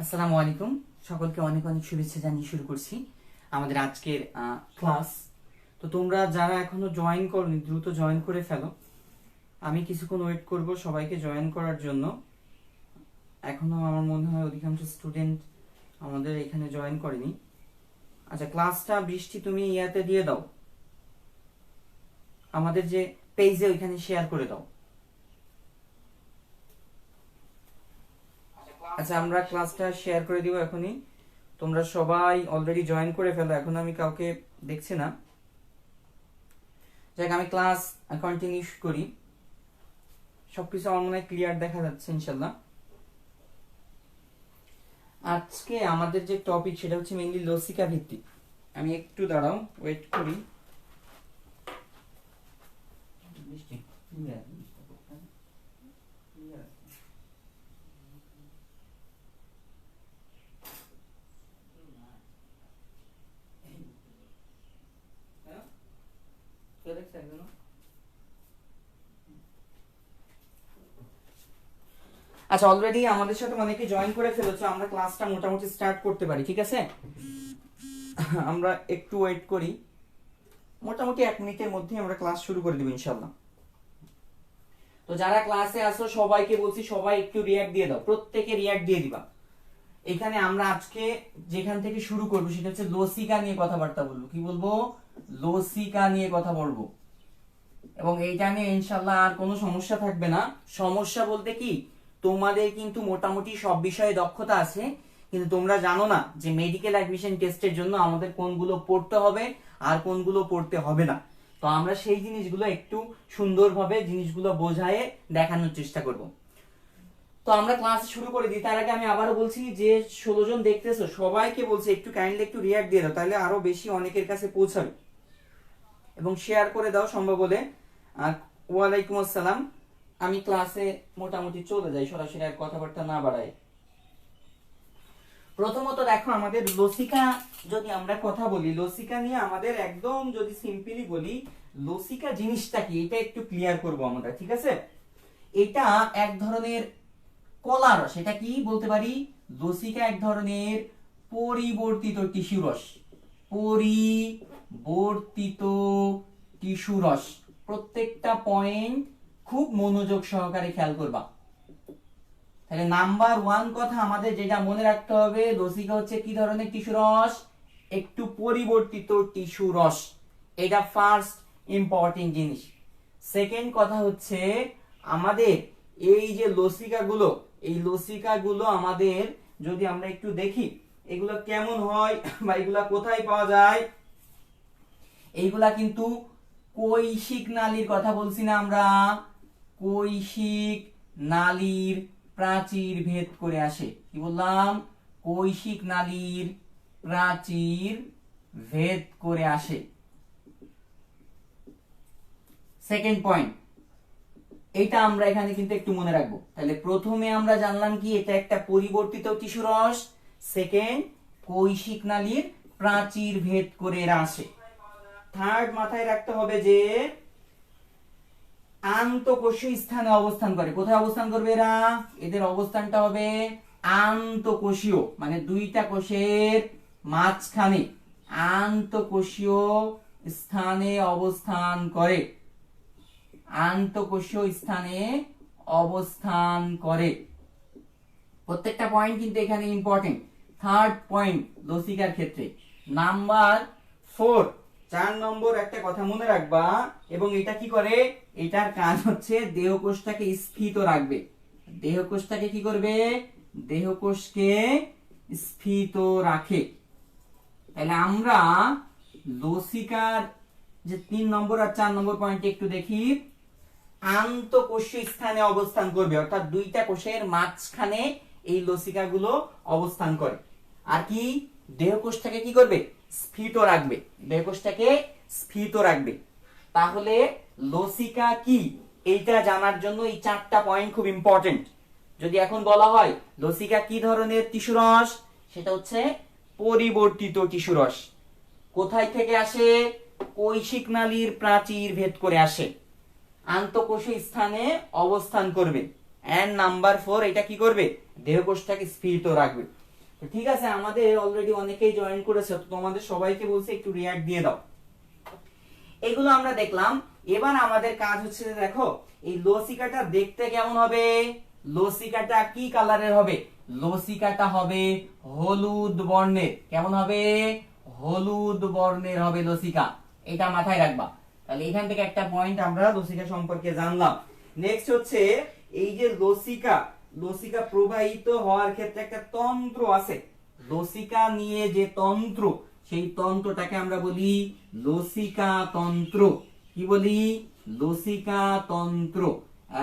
আসসালামু আলাইকুম, সকলকে অনেক অনেক শুভেচ্ছা জানিয়ে শুরু করছি আমাদের আজকের ক্লাস। তো তোমরা যারা এখনো জয়েন করনি দ্রুত জয়েন করে ফেলো। আমি কিছুক্ষণ ওয়েট করব সবাইকে জয়েন করার জন্য। এখনো আমার মনে হয় অধিকাংশ স্টুডেন্ট আমাদের এখানে জয়েন করেনি। আচ্ছা, ক্লাসটা বৃষ্টি তুমি ইয়াতে দিয়ে দাও, আমাদের যে পেজে ওইখানে শেয়ার করে দাও। আচ্ছা, আমরা ক্লাসটা শেয়ার করে দিব এখনই। তোমরা সবাই অলরেডি জয়েন করে ফেলো, এখন আমি কাউকে দেখছি না। যাক, আমি ক্লাস কন্টিনিউ করি। সবকিছু আমার মনে হয় ক্লিয়ার দেখা যাচ্ছে ইনশাল্লাহ। আজকে আমাদের যে টপিক সেটা হচ্ছে মেইনলি লসিকা ভিত্তিক। আমি একটু দাঁড়াও, ওয়েট করি। আচ্ছা, অলরেডি আমাদের সাথে অনেকে জয়েন করে ফেলেছো, আমরা ক্লাসটা মোটামুটি স্টার্ট করতে পারি, ঠিক আছে? আমরা একটু ওয়েট করি, মোটামুটি 1 মিনিটের মধ্যেই আমরা ক্লাস শুরু করে দেব ইনশাআল্লাহ। তো যারা ক্লাসে আসো সবাইকে বলছি, সবাই একটু রিয়্যাক্ট দিয়ে দাও, প্রত্যেকে রিয়্যাক্ট দিয়ে দিবা। এখানে আমরা আজকে যেখান থেকে শুরু করব সেটা হচ্ছে লসিকা নিয়ে কথাবার্তা বলবো। কি বলবো? লসিকা নিয়ে কথা বলবো। এবং এইটা নিয়ে ইনশাআল্লাহ আর কোনো সমস্যা থাকবে না। সমস্যা বলতে কি, তোমাদের কিন্তু মোটামুটি সব বিষয়ে দক্ষতা আছে, কিন্তু তোমরা জানো না যে মেডিকেল অ্যাডমিশন টেস্টের জন্য আমাদের কোনগুলো পড়তে হবে আর কোনগুলো পড়তে হবে না। তো আমরা সেই জিনিসগুলো একটু সুন্দরভাবে জিনিসগুলো বোঝায়ে দেখানোর চেষ্টা করব। তো আমরা ক্লাস শুরু করে দিই। তার আগে আমি আবারও বলছি যে 16 জন দেখতেছো সবাইকে বলছি একটু কাইন্ডলি একটু রিয়্যাক্ট দিয়ে দাও, তাহলে আরো বেশি অনেকের কাছে পৌঁছাবে। এবং শেয়ার করে দাও সম্ভব হলে। ওয়ালাইকুম আসসালাম। আমি ক্লাসে মোটামুটি চলে যাই সরাসরি, আর কথাবার্তা না বাড়াই। প্রথমত দেখো, আমাদের লসিকা যদি আমরা কথা বলি, লসিকা নিয়ে আমাদের একদম যদি সিম্পলি বলি, লসিকা জিনিসটা কি এটা একটু ক্লিয়ার করব আমরা, ঠিক আছে? এটা এক ধরনের কলা রস। এটা কি বলতে পারি? লসিকা এক ধরনের পরিবর্তিত টিস্যু রস। পরিবর্তিত টিস্যু রস। প্রত্যেকটা পয়েন্ট খুব মনোযোগ সহকারে খেয়াল করবা। তাহলে নাম্বার 1 কথা আমাদের যেটা মনে রাখতে হবে, লসিকা হচ্ছে কি ধরনের টিস্যু রস? একটু পরিবর্তিত টিস্যু রস। এটা ফার্স্ট ইম্পর্টেন্ট জিনিস। সেকেন্ড কথা হচ্ছে, আমাদের এই যে লসিকাগুলো, এই লসিকাগুলো আমাদের যদি আমরা একটু দেখি এগুলো কেমন হয় বা এগুলা কোথায় পাওয়া যায়, এইগুলা কিন্তু কৈশিক নালীর কথা বলছি না আমরা? কৈশিক নালীর প্রাচীর ভেদ করে আসে। কি বললাম? কৈশিক নালীর প্রাচীর ভেদ করে আসে। সেকেন্ড পয়েন্ট, এটা আমরা এখানে কিন্তু একটু মনে রাখবো। তাহলে প্রথমে আমরা জানলাম কি এটা একটা পরিবর্তিত টিস্যু রস। সেকেন্ড, কৈশিক নালীর প্রাচীর ভেদ করে আসে। থার্ড, মাথায় রাখতে হবে যে আন্তঃকোষীয় স্থানে অবস্থান করে। কোথায় অবস্থান করবে এরা? এদের অবস্থানটা হবে আন্তঃকোষীয়, মানে দুইটা কোষের মাঝখানে আন্তঃকোষীয় স্থানে অবস্থান করে। আন্তঃকোষীয় স্থানে অবস্থান করে। প্রত্যেকটা পয়েন্ট কিন্তু এখানে ইম্পর্টেন্ট। থার্ড পয়েন্ট লসিকার ক্ষেত্রে। নাম্বার 4, 4 নম্বর একটা কথা মনে রাখবা। এবং এটা কি করে? এটার কাজ হচ্ছে দেহকোষটাকে স্ফীত রাখবে। দেহকোষটাকে কি করবে? দেহকোষকে স্ফীত রাখে। তাহলে আমরা লসিকার যে 3 নম্বর আর 4 নম্বর পয়েন্টে একটু দেখি। আন্তঃকোষীয় স্থানে অবস্থান করবে, অর্থাৎ দুইটা কোষের মাঝখানে এই লসিকাগুলো অবস্থান করে। আর কি? দেহকোষটাকে কি করবে? স্ফীত রাখবে। দেহকোষটাকে স্ফীত রাখবে। তাহলে লসিকা কি এইটা জানার জন্য এই 4টা পয়েন্ট খুব ইম্পর্টেন্ট। যদি এখন বলা হয় লসিকা কি ধরনের টিস্যু রস, সেটা হচ্ছে পরিবর্তিত টিস্যু রস। কোথায় থেকে আসে? কৈশিক নালীর প্রাচীর ভেদ করে আসে। আন্তঃকোষীয় স্থানে অবস্থান করবে। এন্ড নাম্বার 4, এটা কি করবে? দেহকোষটাকে স্ফীত রাখবে। তো ঠিক আছে, আমাদের অলরেডি অনেকেই জয়েন করেছে, তো তোমাদের সবাইকে বলছি একটু রিঅ্যাক্ট দিয়ে দাও। এগুলো আমরা দেখলাম। এবার আমাদের কাজ হচ্ছে যে দেখো এই লসিকাটা দেখতে কেমন হবে। লসিকাটা কি কালারের হবে? লসিকাটা হবে হলুদ বর্ণের। কেমন হবে? হলুদ বর্ণের হবে লসিকা। এটা মাথায় রাখবা। তাহলে এখান থেকে একটা পয়েন্ট আমরা লসিকা সম্পর্কে জানলাম। নেক্সট হচ্ছে এই যে লসিকা, লসিকা প্রবাহিত হওয়ার ক্ষেত্রে একটা তন্ত্র আছে। লসিকা নিয়ে যে তন্ত্র, সেই তন্ত্রটাকে আমরা বলি লসিকা তন্ত্র। কি বলি? লসিকা তন্ত্র।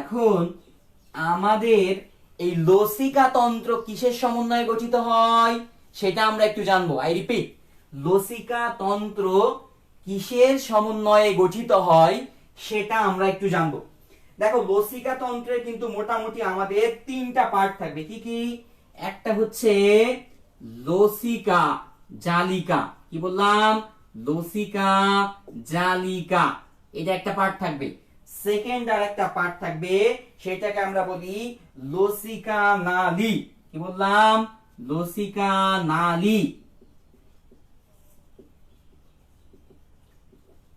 এখন আমাদের এই লসিকা তন্ত্র কিসের সমন্বয়ে গঠিত হয় সেটা আমরা একটু জানবো। আই রিপিট, লসিকা তন্ত্র কিসের সমন্বয়ে গঠিত হয় সেটা আমরা একটু জানবো। দেখো লসিকা তন্ত্রের কিন্তু মোটামুটি আমাদের তিনটা পার্ট থাকবে। কি কি? একটা হচ্ছে লসিকা জালিকা। কি বললাম? লসিকা জালিকা, এটা একটা পার্ট থাকবে। সেকেন্ড আর একটা পার্ট থাকবে, সেটাকে আমরা বলি লসিকা নালী। কি বললাম? লসিকা নালী।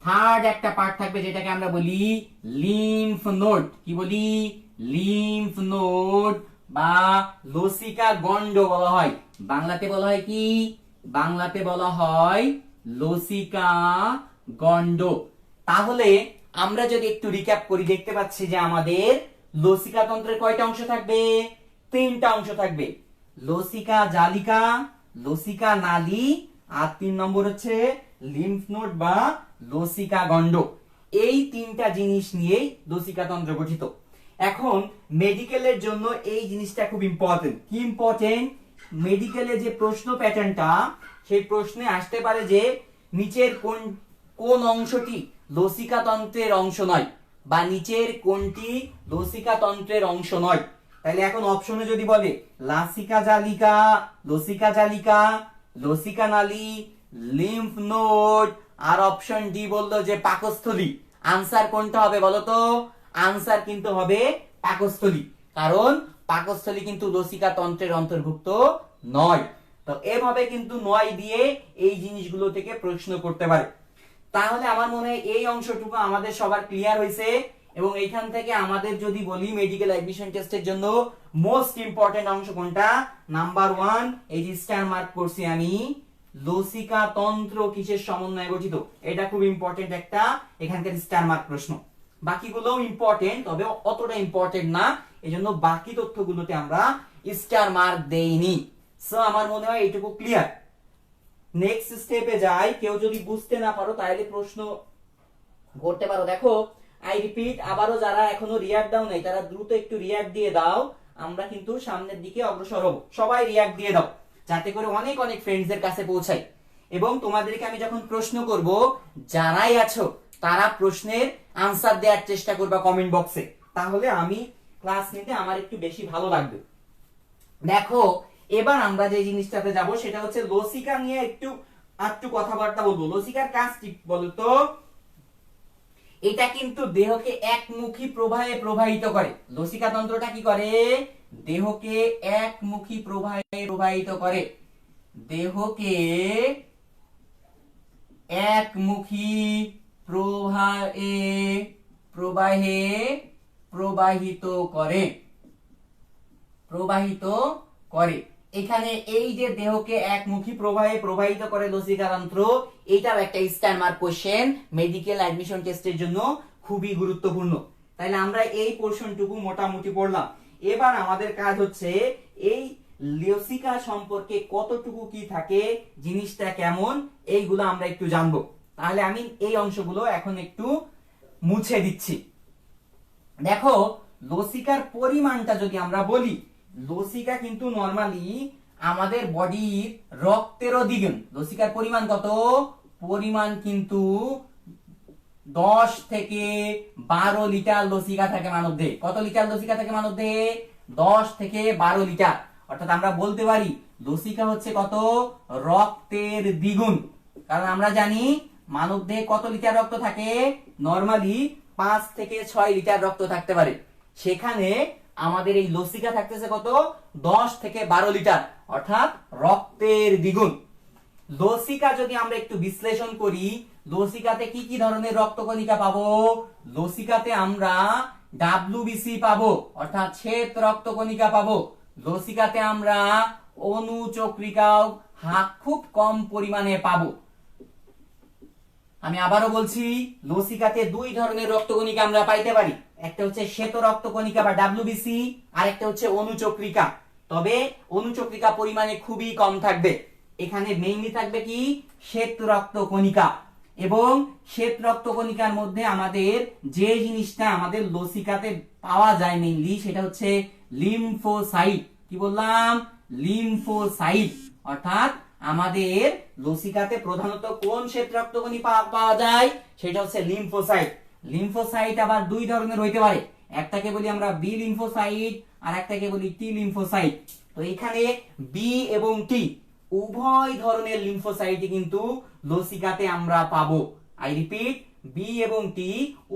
থার্ড একটা পার্ট থাকবে, যেটাকে আমরা বলি লিম্ফ নোড। কি বলি? লিম্ফ নোড বা লসিকা গন্ড বলা হয়। বাংলাতে বলা হয় কি? বাংলাতে বলা হয় লসিকা গন্ড। তাহলে আমরা যদি একটু রিক্যাপ করি, দেখতে পাচ্ছি যে আমাদের লসিকা তন্ত্রের কয়টা অংশ থাকবে? তিনটা অংশ থাকবে। লসিকা জালিকা, লসিকা নালী, আর 3 নম্বর হচ্ছে লিম্ফ নোড বা লসিকা গন্ড। এই তিনটা জিনিস নিয়েই লসিকা তন্ত্র গঠিত। এখন মেডিকেলের জন্য এই জিনিসটা খুব ইম্পর্টেন্ট। কি ইম্পর্টেন্ট? মেডিকেলে যে প্রশ্ন প্যাটার্নটা, সেই প্রশ্নে আসতে পারে যে নিচের কোন অংশটি লসিকা তন্ত্রের অংশ নয়, বা নিচের কোনটি লসিকা তন্ত্রের অংশ নয়। তাহলে এখন অপশনে যদি বলে লসিকা জালিকা, লসিকা জালিকা, লসিকা নালী, লিম্ফ নোড, আর অপশন ডি বললো যে পাকস্থলী, আনসার কোনটা হবে বলো তো? আনসার কিন্তু হবে পাকস্থলী, কারণ পাকস্থলী কিন্তু লসিকা তন্ত্রের অন্তর্ভুক্ত নয়। তো এভাবে কিন্তু 9 দিয়ে এই জিনিসগুলো থেকে প্রশ্ন করতে পারে। তাহলে আমার মনে হয় এই অংশটুকু আমাদের সবার ক্লিয়ার হয়েছে। এবং এইখান থেকে আমাদের যদি বলি মেডিকেল অ্যাডমিশন টেস্টের জন্য মোস্ট ইম্পর্টেন্ট অংশ কোনটা? নাম্বার 1, এই যে স্টার মার্ক করছি আমি, লসিকা তন্ত্র কিসের সমন্বয়ে গঠিত। এটা খুব ইম্পর্টেন্ট একটা এখানকার স্টার মার্ক প্রশ্ন। বাকিগুলো ইম্পর্টেন্ট, তবে অতটা ইম্পর্টেন্ট না, এজন্য বাকি তথ্যগুলোতে আমরা স্টার মার্ক দেইনি। সো আমার মনে হয় এইটুকু ক্লিয়ার। নেক্সট স্টেপে যাই। কেউ যদি বুঝতে না পারো তাহলে প্রশ্ন করতে পারো। দেখো আই রিপিট, আবারও যারা এখনো রিঅ্যাক্ট দাও নাই তারা দ্রুত একটু রিঅ্যাক্ট দিয়ে দাও। আমরা কিন্তু সামনের দিকে অগ্রসর হব। সবাই রিঅ্যাক্ট দিয়ে দাও যাতে করে অনেক অনেক ফ্রেন্ডসদের কাছে পৌঁছায়। এবং তোমাদেরকে আমি যখন প্রশ্ন করব, যারাই আছো তারা প্রশ্নের আনসার দেওয়ার চেষ্টা করবা কমেন্ট বক্সে, তাহলে আমি ক্লাস নিতে আমার একটু বেশি ভালো লাগবে। দেখো এবার আমরা যে জিনিসটাতে যাব সেটা হচ্ছে লসিকা নিয়ে একটু কথাবার্তা বলবো। লসিকার কাজ কি বলতো? এটা কিন্তু দেহকে একমুখী প্রবাহে প্রবাহিত করে। লসিকা তন্ত্রটা কি করে? দেহকে একমুখী প্রবাহে প্রবাহিত করে। দেহকে একমুখী প্রবাহে প্রবাহে প্রবাহিত করে, প্রবাহিত করে। এখানে এই যে দেহকে একমুখী প্রবাহে প্রবাহিত করে লসিকা তন্ত্র, এটাও একটা star mark question medical admission টেস্টের জন্য, খুবই গুরুত্বপূর্ণ। তাহলে আমরা এই পোরশনটুকু মোটামুটি পড়লাম। এবার আমাদের কাজ হচ্ছে এই লসিকা সম্পর্কে কতটুকু কি থাকে, জিনিসটা কেমন, এইগুলো আমরা একটু জানবো। তাহলে আমি এই অংশগুলো এখন একটু মুছে দিচ্ছি। দেখো লসিকার পরিমাণটা যদি আমরা বলি, লসিকা কিন্তু নরমালি আমাদের বডির রক্তেরও দ্বিগুণ। লসিকার পরিমাণ কত? পরিমাণ কিন্তু 10 থেকে 12 লিটার লসিকা থাকে মানবদেহে। কত লিটার লসিকা থাকে মানবদেহে? 10 থেকে 12 লিটার। অর্থাৎ আমরা বলতে পারি লসিকা হচ্ছে কত? রক্তের দ্বিগুণ। কারণ আমরা জানি মানবদেহে কত লিটার রক্ত থাকে? নরমালি 5 থেকে 6 লিটার রক্ত থাকতে পারে। সেখানে আমাদের এই লসিকা থাকতেছে কত 10 থেকে 12 লিটার, অর্থাৎ রক্তের দ্বিগুণ। লসিকা যদি আমরা একটু বিশ্লেষণ করি, লসিকাতে কি কি ধরনের রক্তকণিকা পাবো? লসিকাতে আমরা ডাব্লিউবিসি পাবো, অর্থাৎ শ্বেত রক্তকণিকা পাবো। লসিকাতে আমরা অনুচক্রিকাও খুব কম পরিমাণে পাবো। আমি আবারও বলছি, লসিকাতে দুই ধরনের রক্তকণিকা আমরা পাইতে পারি, একটা হচ্ছে শ্বেত রক্তকণিকা বা ডাব্লিউবিসি, আর একটা হচ্ছে অনুচক্রিকা। তবে অনুচক্রিকা পরিমাণে খুবই কম থাকবে। এখানে মেইনলি থাকবে কি শ্বেত রক্তকণিকা। এবং শ্বেত রক্তকণিকার মধ্যে আমাদের যে জিনিসটা আমাদের লসিকাতে পাওয়া যায় মেইনলি, সেটা হচ্ছে লিম্ফোসাইট। কি বললাম? লিম্ফোসাইট। অর্থাৎ আমাদের লসিকাতে প্রধানত কোন শ্বেত রক্তকণিকা পাওয়া যায়? সেটা হচ্ছে লিম্ফোসাইট। লিম্ফোসাইট আবার দুই ধরনের হইতে পারে, একটাকে বলি আমরা বি লিম্ফোসাইট, আর একটাকে বলি টি লিম্ফোসাইট। তো এখানে বি এবং টি উভয় ধরনের লিম্ফোসাইটই কিন্তু লসিকাতে আমরা পাবো। আই রিপিট, বি এবং টি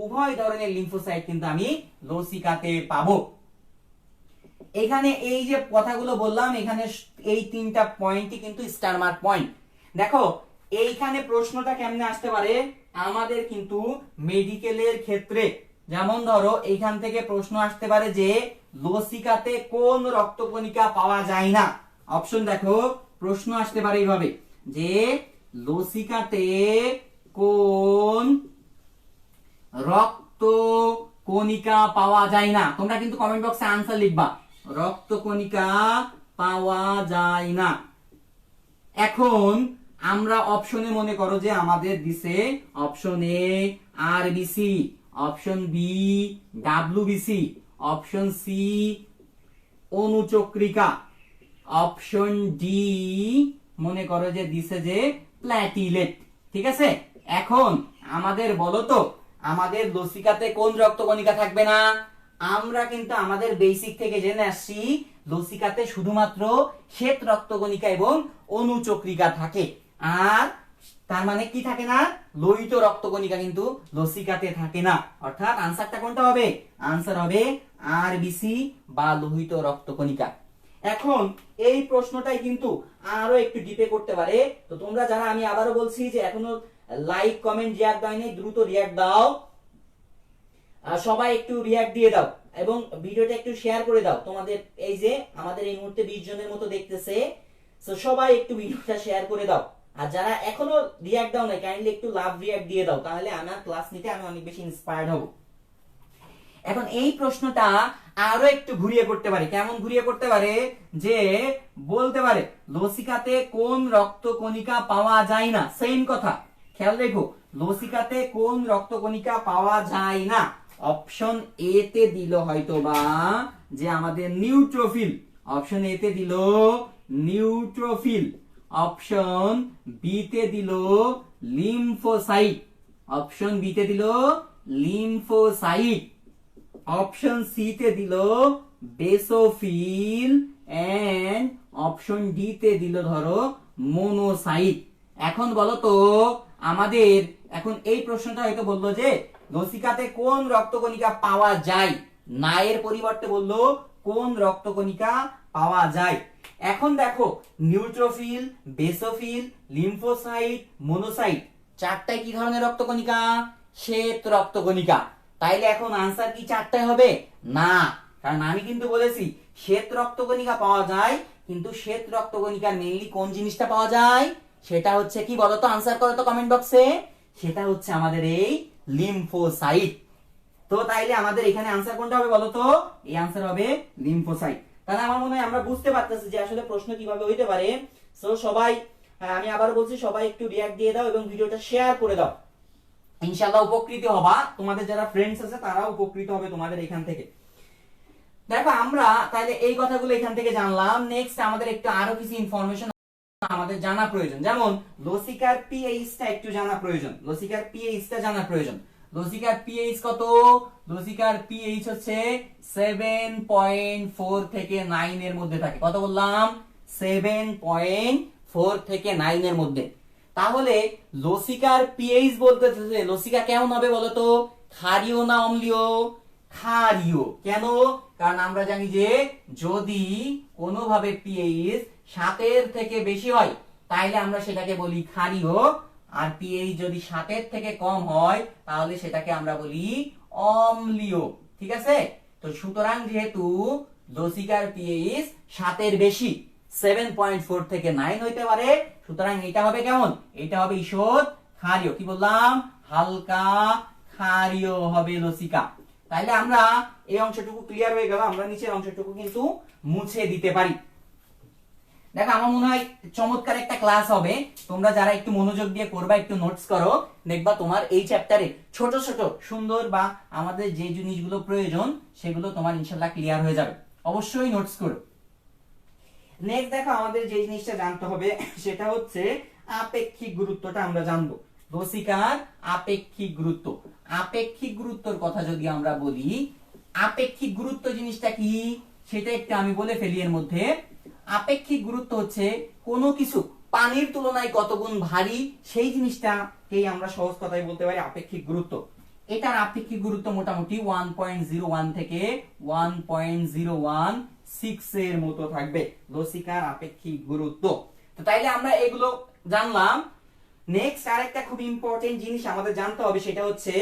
উভয় ধরনের লিম্ফোসাইট কিন্তু আমি লসিকাতে পাবো। এখানে এই যে কথাগুলো বললাম, এখানে এই তিনটা পয়েন্টই কিন্তু স্টার মার্ক পয়েন্ট। দেখো এইখানে প্রশ্নটা কেমনে আসতে পারে আমাদের কিন্তু মেডিকেলের ক্ষেত্রে, যেমন ধরো এইখান থেকে প্রশ্ন আসতে পারে যে লসিকাতে কোন রক্তকণিকা পাওয়া যায় না। অপশন দেখো, প্রশ্ন আসতে পারে এইভাবে যে লসিকাতে কোন রক্তকণিকা পাওয়া যায় না। তোমরা কিন্তু কমেন্ট বক্সে আনসার লিখবা, রক্তকণিকা পাওয়া যায় না। এখন আমরা অপশনে মনে করো যে আমাদের দিছে option A RBC, option B WBC, option C অনুচক্রিকা, অপশন ডি মনে করো যে দিছে যে প্ল্যাটিলেট। ঠিক আছে, এখন আমাদের বলো তো আমাদের লসিকাতে কোন রক্তকণিকা থাকবে না? আমরা কিন্তু আমাদের বেসিক থেকে জেনে আসছি লসিকাতে শুধুমাত্র শ্বেত রক্তকণিকা এবং অনুচক্রিকা থাকে। আর তার মানে কি থাকে না? লোহিত রক্তকণিকা কিন্তু লসিকাতে থাকে না। অর্থাৎ আনসারটা কোনটা হবে? আনসার হবে আরবিসি বা লোহিত রক্তকণিকা। এখন এই প্রশ্নটাই কিন্তু আরো একটু ডিপে করতে পারে। তো তোমরা যারা, আমি আবারও বলছি যে এখনো লাইক কমেন্ট রিয়াক্ট দাও নাই, দ্রুত রিয়াক্ট দাও। সবাই একটু রিয়াক্ট দিয়ে দাও এবং ভিডিওটা একটু শেয়ার করে দাও। তোমাদের এই যে আমাদের এই মুহূর্তে 20 জনের মতো দেখতেছে, সো সবাই একটু ভিডিওটা শেয়ার করে দাও। আর যারা এখনো রিয়াক্ট দাও নাই, কাইন্ডলি একটু লাভ রিয়াক্ট দিয়ে দাও, তাহলে আমার ক্লাস নিতে আমি অনেক বেশি ইন্সপায়ার্ড হব। এখন এই প্রশ্নটা আরো একটু ঘুরিয়ে করতে পারে। কেমন ঘুরিয়ে করতে পারে? যে বলতে পারে লসিকাতে কোন রক্তকণিকা পাওয়া যায় না। সেম কথা, খেয়াল রেখো, লসিকাতে কোন রক্তকণিকা পাওয়া যায় না। অপশন এ তে দিল হয়তো বা যে আমাদের নিউট্রোফিল, অপশন এ তে দিল নিউট্রোফিল, অপশন বি তে দিল লিম্ফোসাইট, অপশন বি তে দিল লিম্ফোসাইট, অপশন সি তে দিল বেসোফিল, এন্ড অপশন ডি তে দিল ধরো মোনোসাইট। এখন বলো তো আমাদের, এখন এই প্রশ্নটা হয়তো বললো যে লসিকাতে কোন রক্তকণিকা পাওয়া যায়, না এর পরিবর্তে বললো কোন রক্তকণিকা পাওয়া যায়। এখন দেখো নিউট্রোফিল, বেসোফিল, লিম্ফোসাইট, মোনোসাইট চারটায় কি ধরনের রক্তকণিকা? শ্বেত রক্তকণিকা। তাইলে এখন আনসার কি চারটায় হবে? না, কারণ আমি কিন্তু বলেছি শ্বেত রক্তকণিকা পাওয়া যায়, কিন্তু শ্বেত রক্তকণিকার মেইনলি কোন জিনিসটা পাওয়া যায়? সেটা হচ্ছে কি বলতো? আনসার করো তো কমেন্ট বক্সে। সেটা হচ্ছে আমাদের এই লিম্ফোসাইট। তো তাইলে আমাদের এখানে আনসার কোনটা হবে বলতো? এই আনসার হবে লিম্ফোসাইট। তাহলে আমার মনে হয় আমরা বুঝতে পারতেছি যে আসলে প্রশ্ন কিভাবে হইতে পারে। সো সবাই, আমি আবার বলছি, সবাই একটু রিয়াক্ট দিয়ে দাও এবং ভিডিওটা শেয়ার করে দাও। ইনশাআল্লাহ উপকৃত হবা, তোমাদের যারা ফ্রেন্ডস আছে তারা উপকৃত হবে তোমাদের এখান থেকে। দেখো আমরা তাহলে এই কথাগুলো এখান থেকে জানলাম। নেক্সট আমাদের একটু আরো কিছু ইনফরমেশন আমাদের জানা প্রয়োজন, যেমন লসিকার পিএইচটা একটু জানা প্রয়োজন। লসিকার পিএইচটা জানা প্রয়োজন। লসিকার পিএইচ কত? লসিকার পিএইচ হচ্ছে 7.4 থেকে 9 এর মধ্যে থাকে। কত বললাম? 7.4 থেকে 9 এর মধ্যে। তাহলে লসিকার পিএইচ বলতে লসিকা কেমন হবে বলতো? ক্ষারীয় না অম্লীয়? ক্ষারীয়। কেন? কারণ আমরা জানি যে যদি কোনোভাবে পিএইচ 7 থেকে বেশি হয় তাহলে আমরা সেটাকে বলি ক্ষারীয়, আর পিএইচ যদি 7 থেকে কম হয় তাহলে সেটাকে আমরা বলি অম্লীয়। ঠিক আছে? তো সুতরাং যেহেতু লসিকার পিএইচ 7 বেশি, 7.4 থেকে 9 হইতে পারে, সুতরাং এটা হবে কেমন? এটা হবে ঈষৎ ক্ষারীয়। কি বললাম? হালকা ক্ষারীয় হবে লসিকা। তাইলে আমরা এই অংশটুকু ক্লিয়ার হয়ে গেল, আমরা নিচের অংশটুকু কিন্তু মুছে দিতে পারি। দেখো আমার মনে হয় চমৎকার একটা ক্লাস হবে, তোমরা যারা একটু মনোযোগ দিয়ে করবা, একটু নোটস করো, দেখবা তোমার এই চ্যাপ্টারে ছোট ছোট সুন্দর বা আমাদের যে জিনিসগুলো প্রয়োজন সেগুলো তোমার ইনশাআল্লাহ ক্লিয়ার হয়ে যাবে। অবশ্যই নোটস করো। নেক্সট দেখো আমাদের যে জিনিসটা জানতে হবে সেটা হচ্ছে আপেক্ষিক গুরুত্বটা আমরা জানবো। লসিকার আপেক্ষিক গুরুত্ব। আপেক্ষিক গুরুত্বর কথা যদি আমরা বলি, আপেক্ষিক গুরুত্ব জিনিসটা কি সেটা একটু আমি বলে ফেলি এর মধ্যে। আপেক্ষিক গুরুত্ব হচ্ছে কোনো কিছু পানির তুলনায় কত গুণ ভারী সেই জিনিসটাকেই আমরা সহজ কথায় বলতে পারি আপেক্ষিক গুরুত্ব। এটার আপেক্ষিক গুরুত্ব মোটামুটি 1.01 থেকে 1.016 এর মতো থাকবে লসিকার আপেক্ষিক গুরুত্ব। তো তাইলে আমরা এগুলো জানলাম। নেক্সট আরেকটা খুব ইম্পর্টেন্ট জিনিস আমাদের জানতে হবে, সেটা হচ্ছে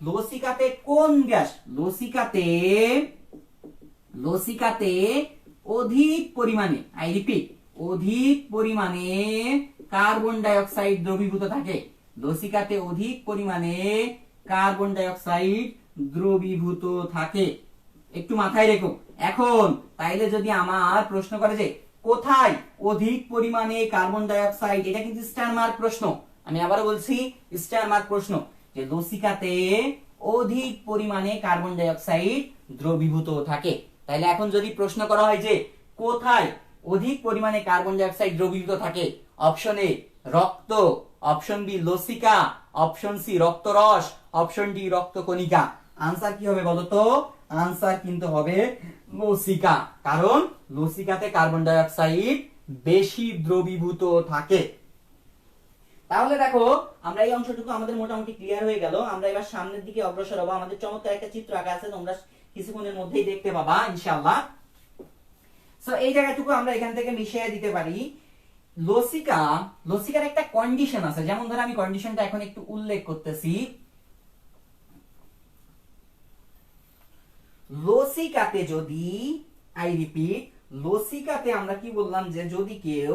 লসিকাতে কোন গ্যাস, লসিকাতে অধিক পরিমাণে, আই রিপিট, অধিক পরিমাণে কার্বন ডাই অক্সাইড দ্রবীভূত থাকে। লসিকাতে অধিক পরিমাণে কার্বন ডাই অক্সাইড দ্রবীভূত থাকে, একটু মাথায় রেখো। এখন তাইলে যদি আমার প্রশ্ন করে যে কোথায় অধিক পরিমাণে কার্বন ডাই অক্সাইড, এটা কিন্তু স্টার মার্ক প্রশ্ন, আমি আবারও বলছি স্টার মার্ক প্রশ্ন, যে লসিকাতে অধিক পরিমাণে কার্বন ডাই অক্সাইড দ্রবীভূত থাকে। তাইলে এখন যদি প্রশ্ন করা হয় যে কোথায় অধিক পরিমাণে কার্বন ডাই অক্সাইড দ্রবীভূত থাকে, অপশন এ রক্ত, অপশন বি লসিকা, অপশন সি রক্তরস, অপশন ডি রক্তকণিকা। আনসার কি হবে বলো তো? আনসার কিন্তু হবে লসিকা, কারণ লসিকাতে কার্বন ডাই অক্সাইড বেশি দ্রবীভূত থাকে। তাহলে দেখো আমরা এই অংশটুকু আমাদের মোটামুটি ক্লিয়ার হয়ে গেল। আমরা এবার সামনের দিকে অগ্রসর হবো। আমাদের চমৎকার একটা চিত্র আঁকা আছে, তোমরা কিছুক্ষণের মধ্যেই দেখতে পাবা ইনশাআল্লাহ। সো এই জায়গাটুকু আমরা এখান থেকে মিশিয়ে দিতে পারি। লসিকার একটা কন্ডিশন আছে, যেমন ধরো আমি কন্ডিশনটা এখন একটু উল্লেখ করতেছি। লসিকাতে যদি, আই রিপিট, লসিকাতে আমরা কি বললাম যে যদি কেউ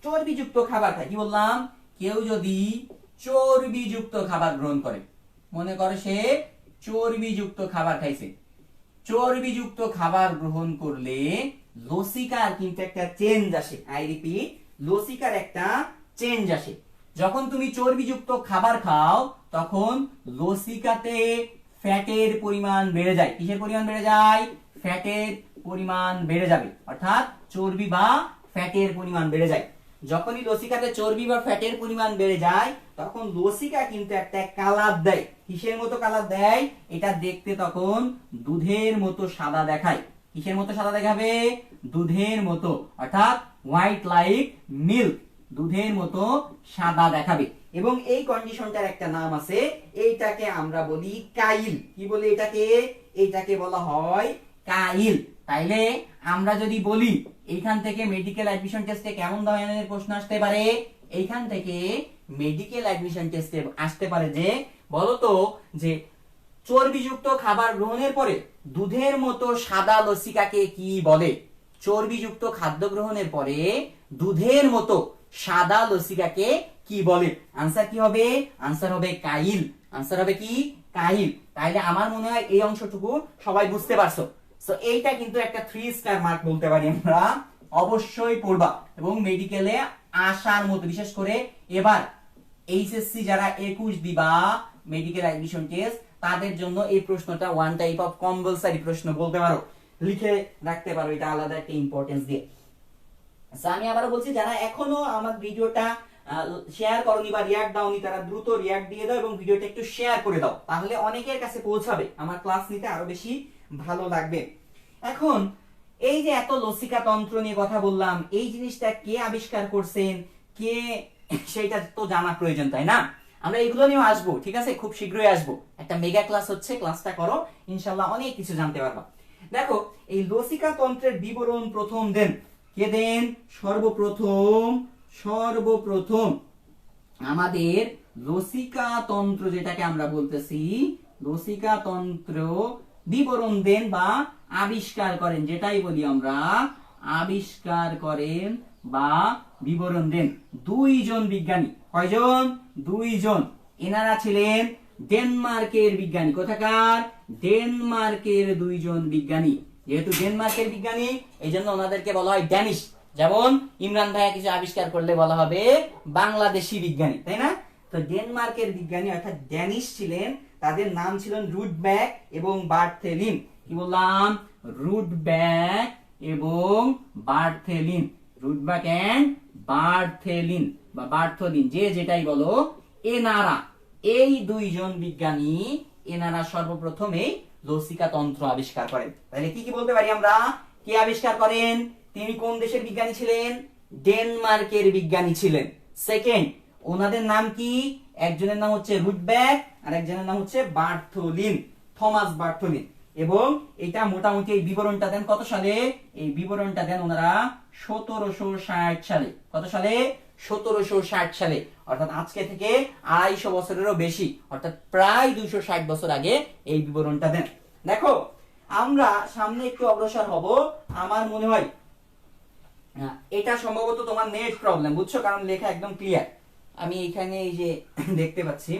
চর্বিযুক্ত খাবার খায়, কি বললাম? কেউ যদি চর্বিযুক্ত খাবার গ্রহণ করে, মনে করে সে চর্বিযুক্ত খাবার খাইছে, চর্বিযুক্ত খাবার গ্রহণ করলে লসিকার কিন্তু একটা চেঞ্জ আসে। আই রিপিট, লসিকার একটা চেঞ্জ আসে। যখন তুমি চর্বিযুক্ত খাবার খাও তখন লসিকাতে ফ্যাটের পরিমাণ বেড়ে যায়। কিসের পরিমাণ বেড়ে যায়? ফ্যাটের পরিমাণ বেড়ে যাবে, অর্থাৎ চর্বি বা ফ্যাটের পরিমাণ বেড়ে যায়। যখনই লসিকাতে চর্বি বা ফ্যাটের পরিমাণ বেড়ে যায় তখন লসিকা কিন্তু একটা কালার দেয়। কিসের মতো কালার দেয়? এটা দেখতে তখন দুধের মতো সাদা দেখায়। কিসের মতো সাদা দেখাবে? দুধের মতো, অর্থাৎ হোয়াইট লাইক মিল্ক, দুধের মতো সাদা দেখাবে। এবং এই কন্ডিশনটার একটা নাম আছে, এইটাকে আমরা বলি কাইল। কি বলি এটাকে? এইটাকে বলা হয় কাইল। তাইলে আমরা যদি বলি এইখান থেকে মেডিকেল অ্যাডমিশন টেস্টে কেমন ধরনের প্রশ্ন আসতে পারে, এইখান থেকে মেডিকেল অ্যাডমিশন টেস্টে আসতে পারে যে বলতো যে চর্বিযুক্ত খাবার গ্রহণের পরে দুধের মতো সাদা লসিকাকে কি বলে? চর্বিযুক্ত খাদ্য গ্রহণের পরে দুধের মতো সাদা লসিকাকে কি বলে? আনসার কি হবে? আনসার হবে কাইল। আনসার হবে কি? কাইল। তাইলে আমার মনে হয় এই অংশটুকু সবাই বুঝতে পারছো। সো এইটা কিন্তু একটা 3 স্টার মার্ক বলতে পারি আমরা। অবশ্যই পড়বা এবং মেডিকেলে আসার মতো, বিশেষ করে এবার এইচএসসি যারা 21 দিবা মেডিকেল অ্যাডমিশন টেস্ট, তাদের জন্য এই প্রশ্নটা ওয়ান টাইপ অফ কম্পালসারি প্রশ্ন বলতে পারো, লিখে রাখতে পারো, এটা আলাদা একটা ইম্পর্টেন্স দিয়ে। আমি আবারও বলছি, যারা এখনো আমার ভিডিওটা শেয়ার করনি বা রিয়াক্ট দাওনি তারা দ্রুত রিয়াক্ট দিয়ে দাও এবং ভিডিওটা একটু শেয়ার করে দাও, তাহলে অনেকের কাছে পৌঁছাবে, আমার ক্লাস নিতে আরো বেশি ভালো লাগবে। এখন এই যে এত লসিকা তন্ত্র নিয়ে কথা বললাম, এই জিনিসটা কে আবিষ্কার করছেন, কে, সেটা তো জানা প্রয়োজন, তাই না? আমরা এগুলো নিয়েও আসবো, ঠিক আছে, খুব শীঘ্রই আসবো। একটা মেগা ক্লাস হচ্ছে, ক্লাসটা করো, ইনশাআল্লাহ অনেক কিছু জানতে পারবা। দেখো এই লসিকা তন্ত্রের বিবরণ প্রথম দেন কে দেন? সর্বপ্রথম আমাদের লসিকা তন্ত্র, যেটাকে আমরা বলতেছি লসিকা তন্ত্র বিবরণ দেন বা আবিষ্কার করেন, যেটাই বলি আমরা আবিষ্কার করেন বা বিবরণ দেন দুইজন বিজ্ঞানী। কয়জন? দুইজন। এনারা ছিলেন ডেনমার্কের বিজ্ঞানী। কোথাকার? ডেনমার্কের দুইজন বিজ্ঞানী। যেহেতু ডেনমার্কের বিজ্ঞানী, এই জন্য ওনাদেরকে বলা হয় ড্যানিশ। যেমন ইমরান ভাইয়া কিছু আবিষ্কার করলে বলা হবে বাংলাদেশি বিজ্ঞানী, তাই না? তো ডেনমার্কের বিজ্ঞানী অর্থাৎ ড্যানিশ ছিলেন, তাদের নাম ছিলেন রুডব্যাক এবং বার্থেলিন। কি বললাম? রুডব্যাক এবং বার্থেলিন। রুডব্যাক এন্ড বার্থেলিন বা বার্থলিন, যে যেটাই বলো, এনারা এই দুইজন বিজ্ঞানী, এনারা সর্বপ্রথম এই লসিকা তন্ত্র আবিষ্কার করেন। তাহলে কি কি বলতে পারি আমরা? কে আবিষ্কার করেন? তিনি কোন দেশের বিজ্ঞানী ছিলেন? ডেনমার্কের বিজ্ঞানী ছিলেন। সেকেন্ড, ওনাদের নাম কি? একজনের নাম হচ্ছে রুডব্যাক আর একজনের নাম হচ্ছে বার্থলিন, থমাস বার্থলিন। এবং এটা মোটামুটি এই বিবরণটা দেন কত সালে? এই বিবরণটা দেন ওনারা 1760 সালে। কত সালে? 1760 সালে। অর্থাৎ আজকে থেকে 250 বছরেরও বেশি, অর্থাৎ প্রায় 260 বছর আগে এই বিবরণটা দেন। দেখো আমরা সামনে একটু অগ্রসর হব। আমার মনে হয় এটা সম্ভবত তোমার নেট প্রবলেম, বুঝছো, কারণ লেখা একদম ক্লিয়ার। আমি এখানে এই যে দেখতে পাচ্ছি।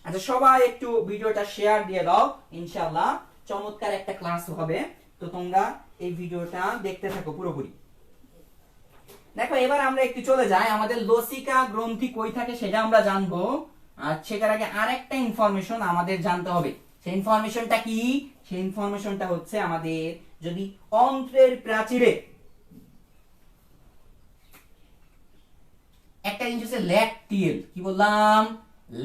আচ্ছা সবাই একটু ভিডিওটা শেয়ার দিয়ে দাও, ইনশাআল্লাহ চমৎকার একটা ক্লাস হবে। তো তোমরা এই ভিডিওটা দেখতে থাকো পুরোপুরি। দেখো এবার আমরা একটু চলে যাই, আমাদের লসিকা গ্রন্থি কই থাকে সেটা আমরা জানবো। আর সেটার আগে আরেকটা ইনফরমেশন আমাদের জানতে হবে। সেই ইনফরমেশনটা কি? সেই ইনফরমেশনটা হচ্ছে আমাদের যদি অন্ত্রের প্রাচীরে একটা জিনিস হচ্ছে ল্যাকটিয়েল। কি বললাম?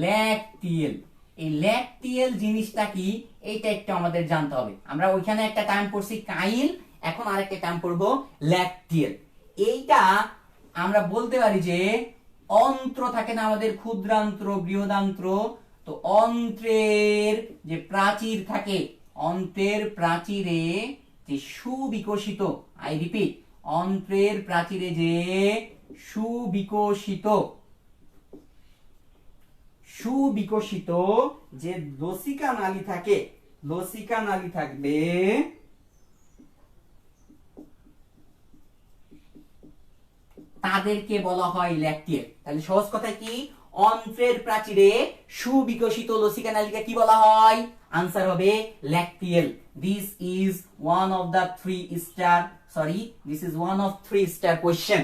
ল্যাকটিয়েল। এই ল্যাকটিয়েল জিনিসটা কি এইটা একটু আমাদের জানতে হবে। আমরা ওইখানে একটা টার্ম পড়ছি কাইল, এখন আরেকটা টার্ম পড়বো ল্যাকটিয়েল। এইটা আমরা বলতে পারি যে অন্ত্র থাকে না আমাদের, ক্ষুদ্রান্ত্র বৃহদান্ত্র, তো অন্ত্রের যে প্রাচীর থাকে, অন্ত্রের প্রাচীরে যে সুবিকশিত, আই রিপিট, অন্ত্রের প্রাচীরে যে সুবিকশিত যে লসিকা নালী থাকে, লসিকা নালী থাকবে, তাদেরকে বলা হয় ল্যাকটিয়েল। তাহলে সহজ কথায় কি? অন্ত্রের প্রাচীরে সুবিকশিত লসিকা নালীকে কি বলা হয়? আনসার হবে lacteal. This is one of the 3 star question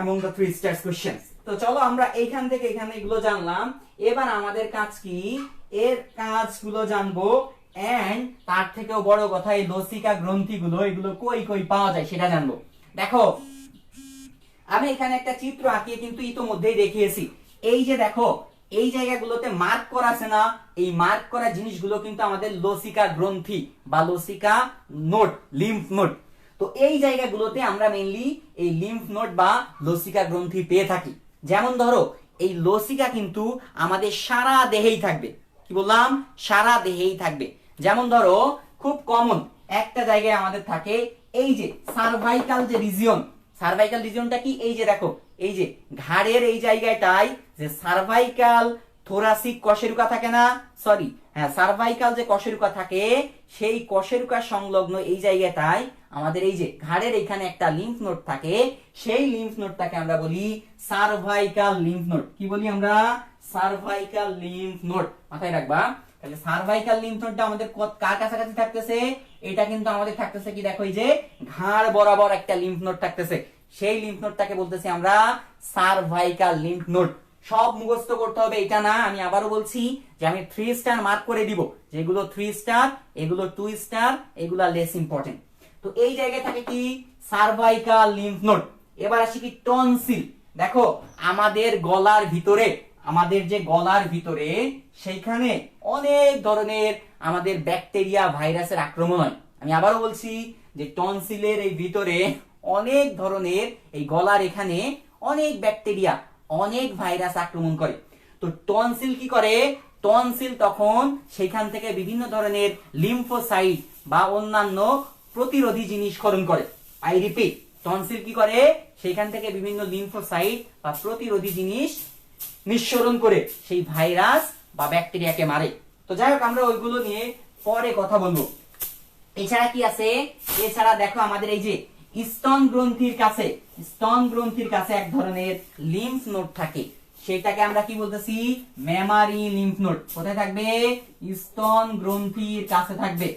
among the 3 stars questions. তো চলো আমরা এইখান থেকে এখানে এগুলো জানলাম। এবার আমাদের কাজ কি? এর কাজগুলো জানবো, এন্ড তার থেকেও বড় কথা এই লসিকা গ্রন্থিগুলো এগুলো কই কই পাওয়া যায় সেটা জানবো। দেখো আমি এখানে একটা চিত্র আঁকিয়ে কিন্তু ইতোমধ্যেই দেখিয়েছি। এই যে দেখো এই জায়গাগুলোতে মার্ক করা আছে না, এই মার্ক করা জিনিসগুলো কিন্তু আমাদের লসিকা গ্রন্থি বা লসিকা নোড, লিম্ফ নোড। তো এই জায়গাগুলোতে আমরা মেইনলি এই লিম্ফ নোড বা লসিকা গ্রন্থি পেয়ে থাকি। যেমন ধরো এই লসিকা কিন্তু আমাদের সারা দেহেই থাকবে। কি বললাম? সারা দেহেই থাকবে। যেমন ধরো খুব কমন একটা জায়গায় আমাদের থাকে এই যে সার্ভাইকাল যে রিজিয়ন। সার্ভাইকাল রিজিয়নটা কি? এই যে দেখো এই যে ঘাড়ের এই জায়গাটাই যে সার্ভাইকাল থোরাসিক কশেরুকা থাকে না, সরি হ্যাঁ সার্ভাইকাল যে কশেরুকা থাকে, সেই কশেরুকা সংলগ্ন এই জায়গাটায় আমাদের এই যে ঘাড়ের এখানে একটা লিম্ফ নোড থাকে। সেই লিম্ফ নোডটাকে আমরা বলি সার্ভাইকাল লিম্ফ নোড। কি বলি আমরা? Cervical lymph node. মাথায় রাখবা। তাহলে সার্ভাইকাল লিম্ফ নোডটা আমাদের কার কাছাকাছি থাকতেছে? এটা কিন্তু আমাদের থাকতেছে কি দেখো এই যে ঘাড় বরাবর একটা লিম্ফ নোড থাকতেছে। সেই লিম্ফ নোডটাকে বলতেছি আমরা সার্ভাইকাল লিম্ফ নোড। সব মুখস্থ করতে হবে এটা না, আমি আবারও বলছি যে আমি 3 স্টার মার্ক করে দিব, যেগুলো 3 স্টার, এগুলো 2 স্টার, এগুলো লেস ইম্পর্টেন্ট। তো এই জায়গায় থাকে কি? Cervical lymph node. এবার আসি কি টনসিল। দেখো আমাদের গলার ভিতরে, আমাদের যে গলার ভিতরে সেইখানে অনেক ধরনের আমাদের ব্যাকটেরিয়া ভাইরাসের আক্রমণ হয়। আমি আবারও বলছি যে টনসিলের এই ভিতরে অনেক ধরনের, এই গলার এখানে অনেক ব্যাকটেরিয়া অনেক ভাইরাস আক্রমণ করে। তো টনসিল কি করে, টনসিল তখন সেখান থেকে বিভিন্ন ধরনের লিম্ফোসাইট বা অন্যান্য প্রতিরোধী জিনিস ক্ষরণ করে। আই রিপিট, টনসিল কি করে, সেখান থেকে বিভিন্ন লিম্ফোসাইট বা প্রতিরোধী জিনিস নিঃসরণ করে সেই ভাইরাস বা ব্যাকটেরিয়াকে মারে। তো যাই হোক, আমরা ওইগুলো নিয়ে পরে কথা বলবো। এছাড়া কি আছে, এছাড়া দেখো আমাদের এই যে স্তন গ্রন্থির কাছে, স্তন গ্রন্থির কাছে এক ধরনের লিম্ফ নোড থাকে, সেটাকে আমরা কি বলতেছি, মেমারি লিম্ফ নোড। কোথায় থাকবে, স্তন গ্রন্থির কাছে থাকবে,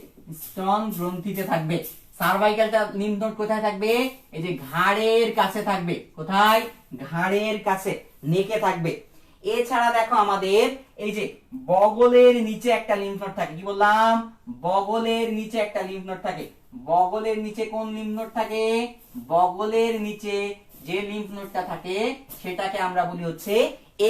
স্তন গ্রন্থিতে থাকবে। সার্ভাইকালটা লিম্ফ নোড কোথায় থাকবে, এই যে ঘাড়ের কাছে থাকবে। কোথায়, ঘাড়ের কাছে, নেকে থাকবে। এছাড়া দেখো আমাদের এই যে বগলের নিচে একটা লিম্ফ নোড থাকে, কি বললাম, বগলের নিচে একটা লিম্ফ নোড থাকে। বগলের নিচে কোন লিম্ফ নোড থাকে, বগলের নিচে যে লিম্ফ নোডটা থাকে সেটাকে আমরা বলি হচ্ছে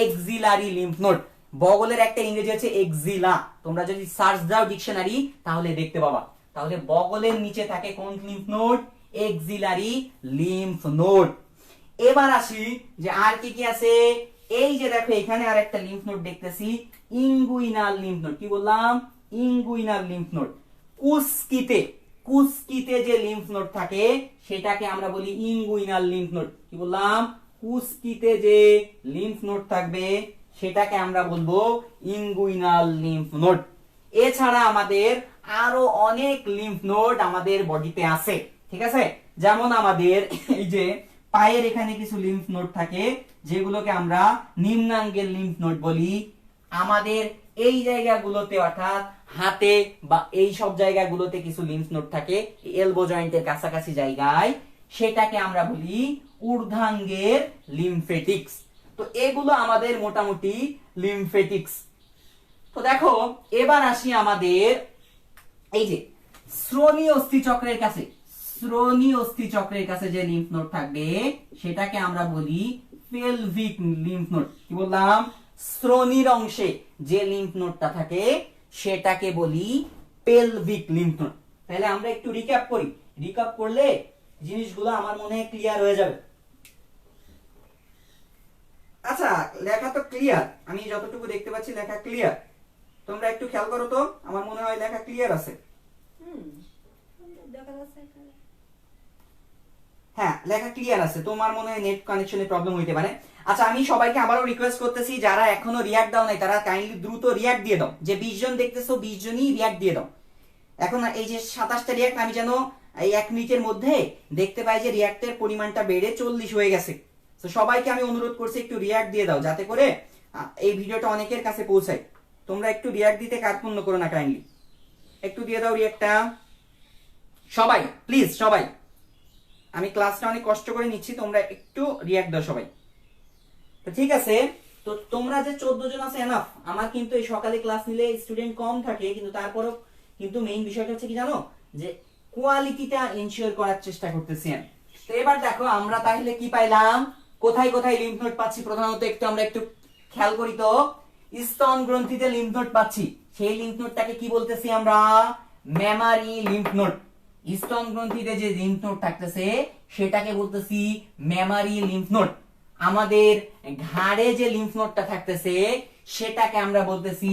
এক্সিলারি লিম্ফ নোড। বগলের একটা ইংরেজি হচ্ছে এক্সিলা, তোমরা যদি সার্চ দাও ডিকশনারি তাহলে দেখতে পাবা। তাহলে বগলের নিচে থাকে কোন lymph node, axillary lymph node. এবার আসি যে আর কি কি আছে, এই যে দেখো এখানে আর একটা লিম্ফ নোড দেখতেছি, ইঙ্গুইনাল লিম্ফ নোড। কি বললাম, ইঙ্গুইনাল লিম্ফ নোড। কুস্কিতে, কুস্কিতে যে লিম্ফ নোড থাকে সেটাকে আমরা বলি ইঙ্গুইনাল লিম্ফ নোড। কি বললাম, কুস্কিতে যে লিম্ফ নোড থাকবে সেটাকে আমরা বলবো ইঙ্গুইনাল লিম্ফ নোড। এছাড়া আমাদের আরো অনেক লিম্ফ নোড আমাদের বডিতে আছে, ঠিক আছে। যেমন আমাদের এই যে পায়ের এখানে কিছু লিম্ফ নোড থাকে যেগুলোকে আমরা নিম্নাঙ্গের লিম্ফ নোড বলি। আমাদের এই জায়গাগুলোতে অর্থাৎ হাতে বা এই সব জায়গাগুলোতে কিছু লিম্ফ নোড থাকে, এলবো জয়েন্টের কাছাকাছি জায়গায়, সেটাকে আমরা বলি ঊর্ধ্বাঙ্গের লিম্ফেটিক্স। তো এগুলো আমাদের মোটামুটি লিম্ফেটিক্স। তো দেখো এবার আসি আমাদের এই যে শ্রোণী অস্থি চক্রের কাছে, শ্রোণী অস্থি চক্রের কাছে যে লিম্ফ নোড থাকবে সেটাকে আমরা বলি পেলভিক লিম্ফ নোড। কি বললাম, শ্রোণীর অংশে যে লিম্ফ নোডটা থাকে সেটাকে বলি পেলভিক লিম্ফ নোড। তাহলে আমরা একটু রিক্যাপ করি, রিক্যাপ করলে জিনিসগুলো আমার মনে হয় ক্লিয়ার হয়ে যাবে। আচ্ছা, লেখা তো ক্লিয়ার, আমি যতটুকু দেখতে পাচ্ছি লেখা ক্লিয়ার। তোমরা একটু খেয়াল করো তো, আমার মনে হয় লেখা ক্লিয়ার আছে। হ্যাঁ, লেখা ক্লিয়ার আছে। তোমার মনে হয় নেট কানেকশনে প্রবলেম হইতে পারে। আচ্ছা, আমি সবাইকে আবারও রিকোয়েস্ট করতেছি যারা এখনো রিয়াক্ট দাও নাই তারা কাইন্ডলি দ্রুত রিয়াক্ট দিয়ে দাও। যে 20 জন দেখতেছো 20 জনই রিয়াক্ট দিয়ে দাও। এখন এই যে 27টা রিয়াক্ট, আমি যেন এই 1 মিনিটের মধ্যে দেখতে পাই যে রিয়াক্টের পরিমাণটা বেড়ে 40 হয়ে গেছে। তো সবাইকে আমি অনুরোধ করছি একটু রিয়াক্ট দিয়ে দাও যাতে করে এই ভিডিওটা অনেকের কাছে পৌঁছায়। তোমরা একটু রিয়াক্ট দিতে কার্পণ্য করো না, কাইন্ডলি একটু দিয়ে দাও রিয়াক্টটা সবাই, প্লিজ সবাই। আমি ক্লাসটা অনেক কষ্ট করে নিচ্ছি, তোমরা একটু রিয়াক্ট দাও সবাই। তো ঠিক আছে, তো তোমরা যে 14 জন আছে এনাফ। আমার কিন্তু এই সকালে ক্লাস নিলে স্টুডেন্ট কম থাকে, কিন্তু তারপরও কিন্তু মেইন বিষয়টা হচ্ছে কি জানো, যে কোয়ালিটিটা এনশিওর করার চেষ্টা করতেছি আমি। তো এবার দেখো আমরা তাহলে কি পাইলাম, কোথায় কোথায় লিম্ফ নোড পাচ্ছি প্রধানত একটু আমরা একটু খেয়াল করি। তো স্তন গ্রন্থিতে লিম্ফ নোড পাচ্ছি, সেই লিম্ফ নোডটাকে কি বলতেছি আমরা, মেমারি লিম্ফ নোড। স্তন গ্রন্থিতে যে লিম্ফ নোড থাকতেছে সেটাকে বলতেছি মেমারি লিম্ফ নোড। আমাদের ঘাড়ে যে লিম্ফ নোডটা থাকতেছে সেটাকে আমরা বলতেছি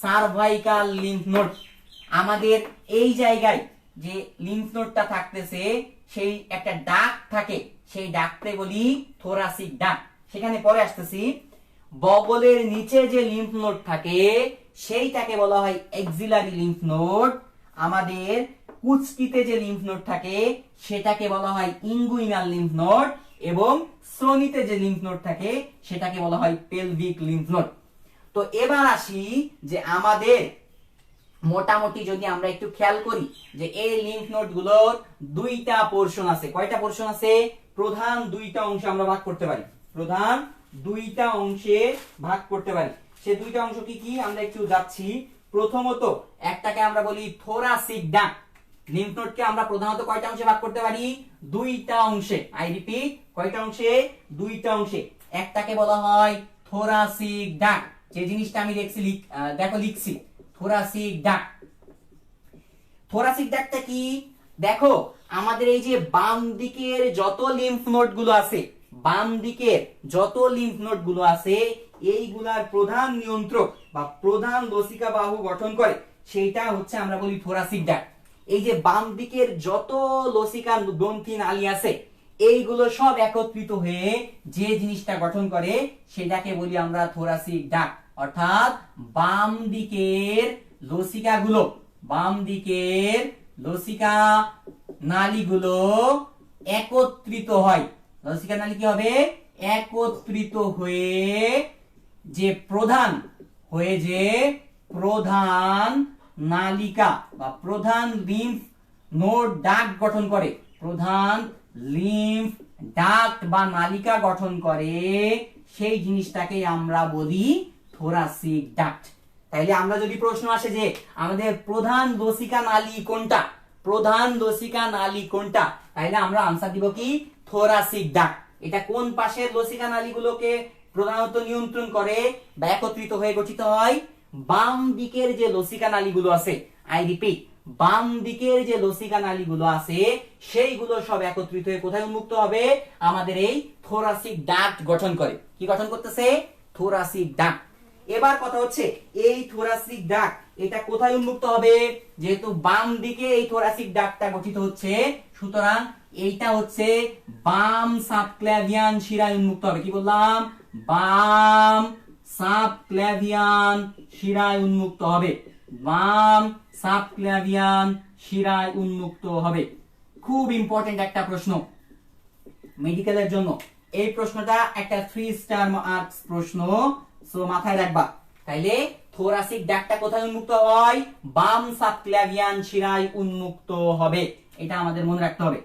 সার্ভাইকাল লিম্ফ নোড। আমাদের এই জায়গায় যে লিম্ফ নোডটা থাকতেছে সেই একটা ডাক থাকে, সেই ডাককে বলি থোরাসিক ডাক। সেখানে পরে আসতেছি। বগলের নিচে যে লিম্ফ নোড থাকে সেইটাকে বলা হয় এক্সিলারি লিম্ফ নোড। আমাদের কুচকিতে যে লিম্ফ নোড থাকে সেটাকে বলা হয় ইঙ্গুইনাল লিম্ফ নোড, এবং শ্রোণীতে যে লিম্ফ নোড থাকে সেটাকে বলা হয় পেলভিক লিম্ফ নোড। তো এবার আসি যে আমাদের মোটামুটি যদি আমরা একটু খেয়াল করি যে এই লিম্ফ নোড গুলোর দুইটা পোরশন আছে। কয়টা পোরশন আছে, প্রধান দুইটা অংশে আমরা ভাগ করতে পারি, প্রধান দুইটা অংশে ভাগ করতে পারি। সে দুইটা অংশ কি কি আমরা একটু যাচ্ছি। প্রথমত একটাকে আমরা বলি থোরাসিক ডাক্ট। লিম্ফ নোডকে আমরা প্রধানত কয়টা অংশে ভাগ করতে পারি, দুইটা অংশে। আই রিপিট, কয়টা অংশে, দুইটা অংশে। একটাকে বলা হয় থোরাসিক ডাক্ট, যে জিনিসটা আমি দেখছি দেখো লিখছি থোরাসিক ডাক্ট। থোরাসিক ডাক্টটা কি, দেখো আমাদের এই যে বাম দিকের যত লিম্ফ নোড গুলো আছে, বাম দিকের যত লিম্ফ নোড গুলো আছে এইগুলার প্রধান নিয়ন্ত্রক বা প্রধান লসিকা বাহু গঠন করে সেটা হচ্ছে আমরা বলি থোরাসিক ডাক্ট। এই যে বাম দিকের যত লসিকা গ্রন্থি নালী আছে এইগুলো সব একত্রিত হয়ে যে জিনিসটা গঠন করে সেটাকে বলি আমরা থোরাসিক ডাক্ট। অর্থাৎ বাম দিকের লসিকা নালীগুলো একত্রিত হয়। লসিকা নালী কি হবে? একত্রিত হয়ে যে প্রধান নালিকা বা প্রধান লিম্ফ নোড ডাক্ট গঠন করে, প্রধান লিম্ফ ডাক্ট বা নালিকা গঠন করে, সেই জিনিসটাকে আমরা বলি থোরাসিক ডাক্ট। তাইলে আমরা যদি প্রশ্ন আসে যে আমাদের প্রধান লসিকা নালী কোনটা, তাইলে আমরা আনসার দিব কি? Thoracic duct. এটা কোন পাশের লসিকা নালীগুলোকে প্রধানত নিয়ন্ত্রণ করে বা একত্রিত হয়ে গঠিত হয়? বাম দিকের যে লসিকা নালীগুলো আছে, আই রিপিট, বাম দিকের যে লসিকা নালীগুলো আছে সেইগুলো সব একত্রিত হয়ে কোথায় উন্মুক্ত হবে? আমাদের এই থোরাসিক ডাক্ট গঠন করে। কি গঠন করতেছে? Thoracic duct. এবার কথা হচ্ছে এই থোরাসিক ডাক্ট এটা কোথায় উন্মুক্ত হবে? যেহেতু বাম দিকে এই থোরাসিক ডাক্টটা গঠিত হচ্ছে, সুতরাং এইটা হচ্ছে বাম সাবক্ল্যাভিয়ান শিরায় উন্মুক্ত হবে। কি বললাম? বাম সাবক্ল্যাভিয়ান শিরায় উন্মুক্ত হবে। বাম সাবক্ল্যাভিয়ান শিরায় উন্মুক্ত হবে। খুব ইম্পর্টেন্ট একটা প্রশ্ন মেডিকেলের জন্য। এই প্রশ্নটা একটা 3 স্টার মার্কস প্রশ্ন, সো মাথায় রাখবা। তাইলে থোরাসিক ডাক্টটা কোথায় উন্মুক্ত হয়? বাম সাবক্ল্যাভিয়ান শিরায় উন্মুক্ত হবে, এটা আমাদের মনে রাখতে হবে।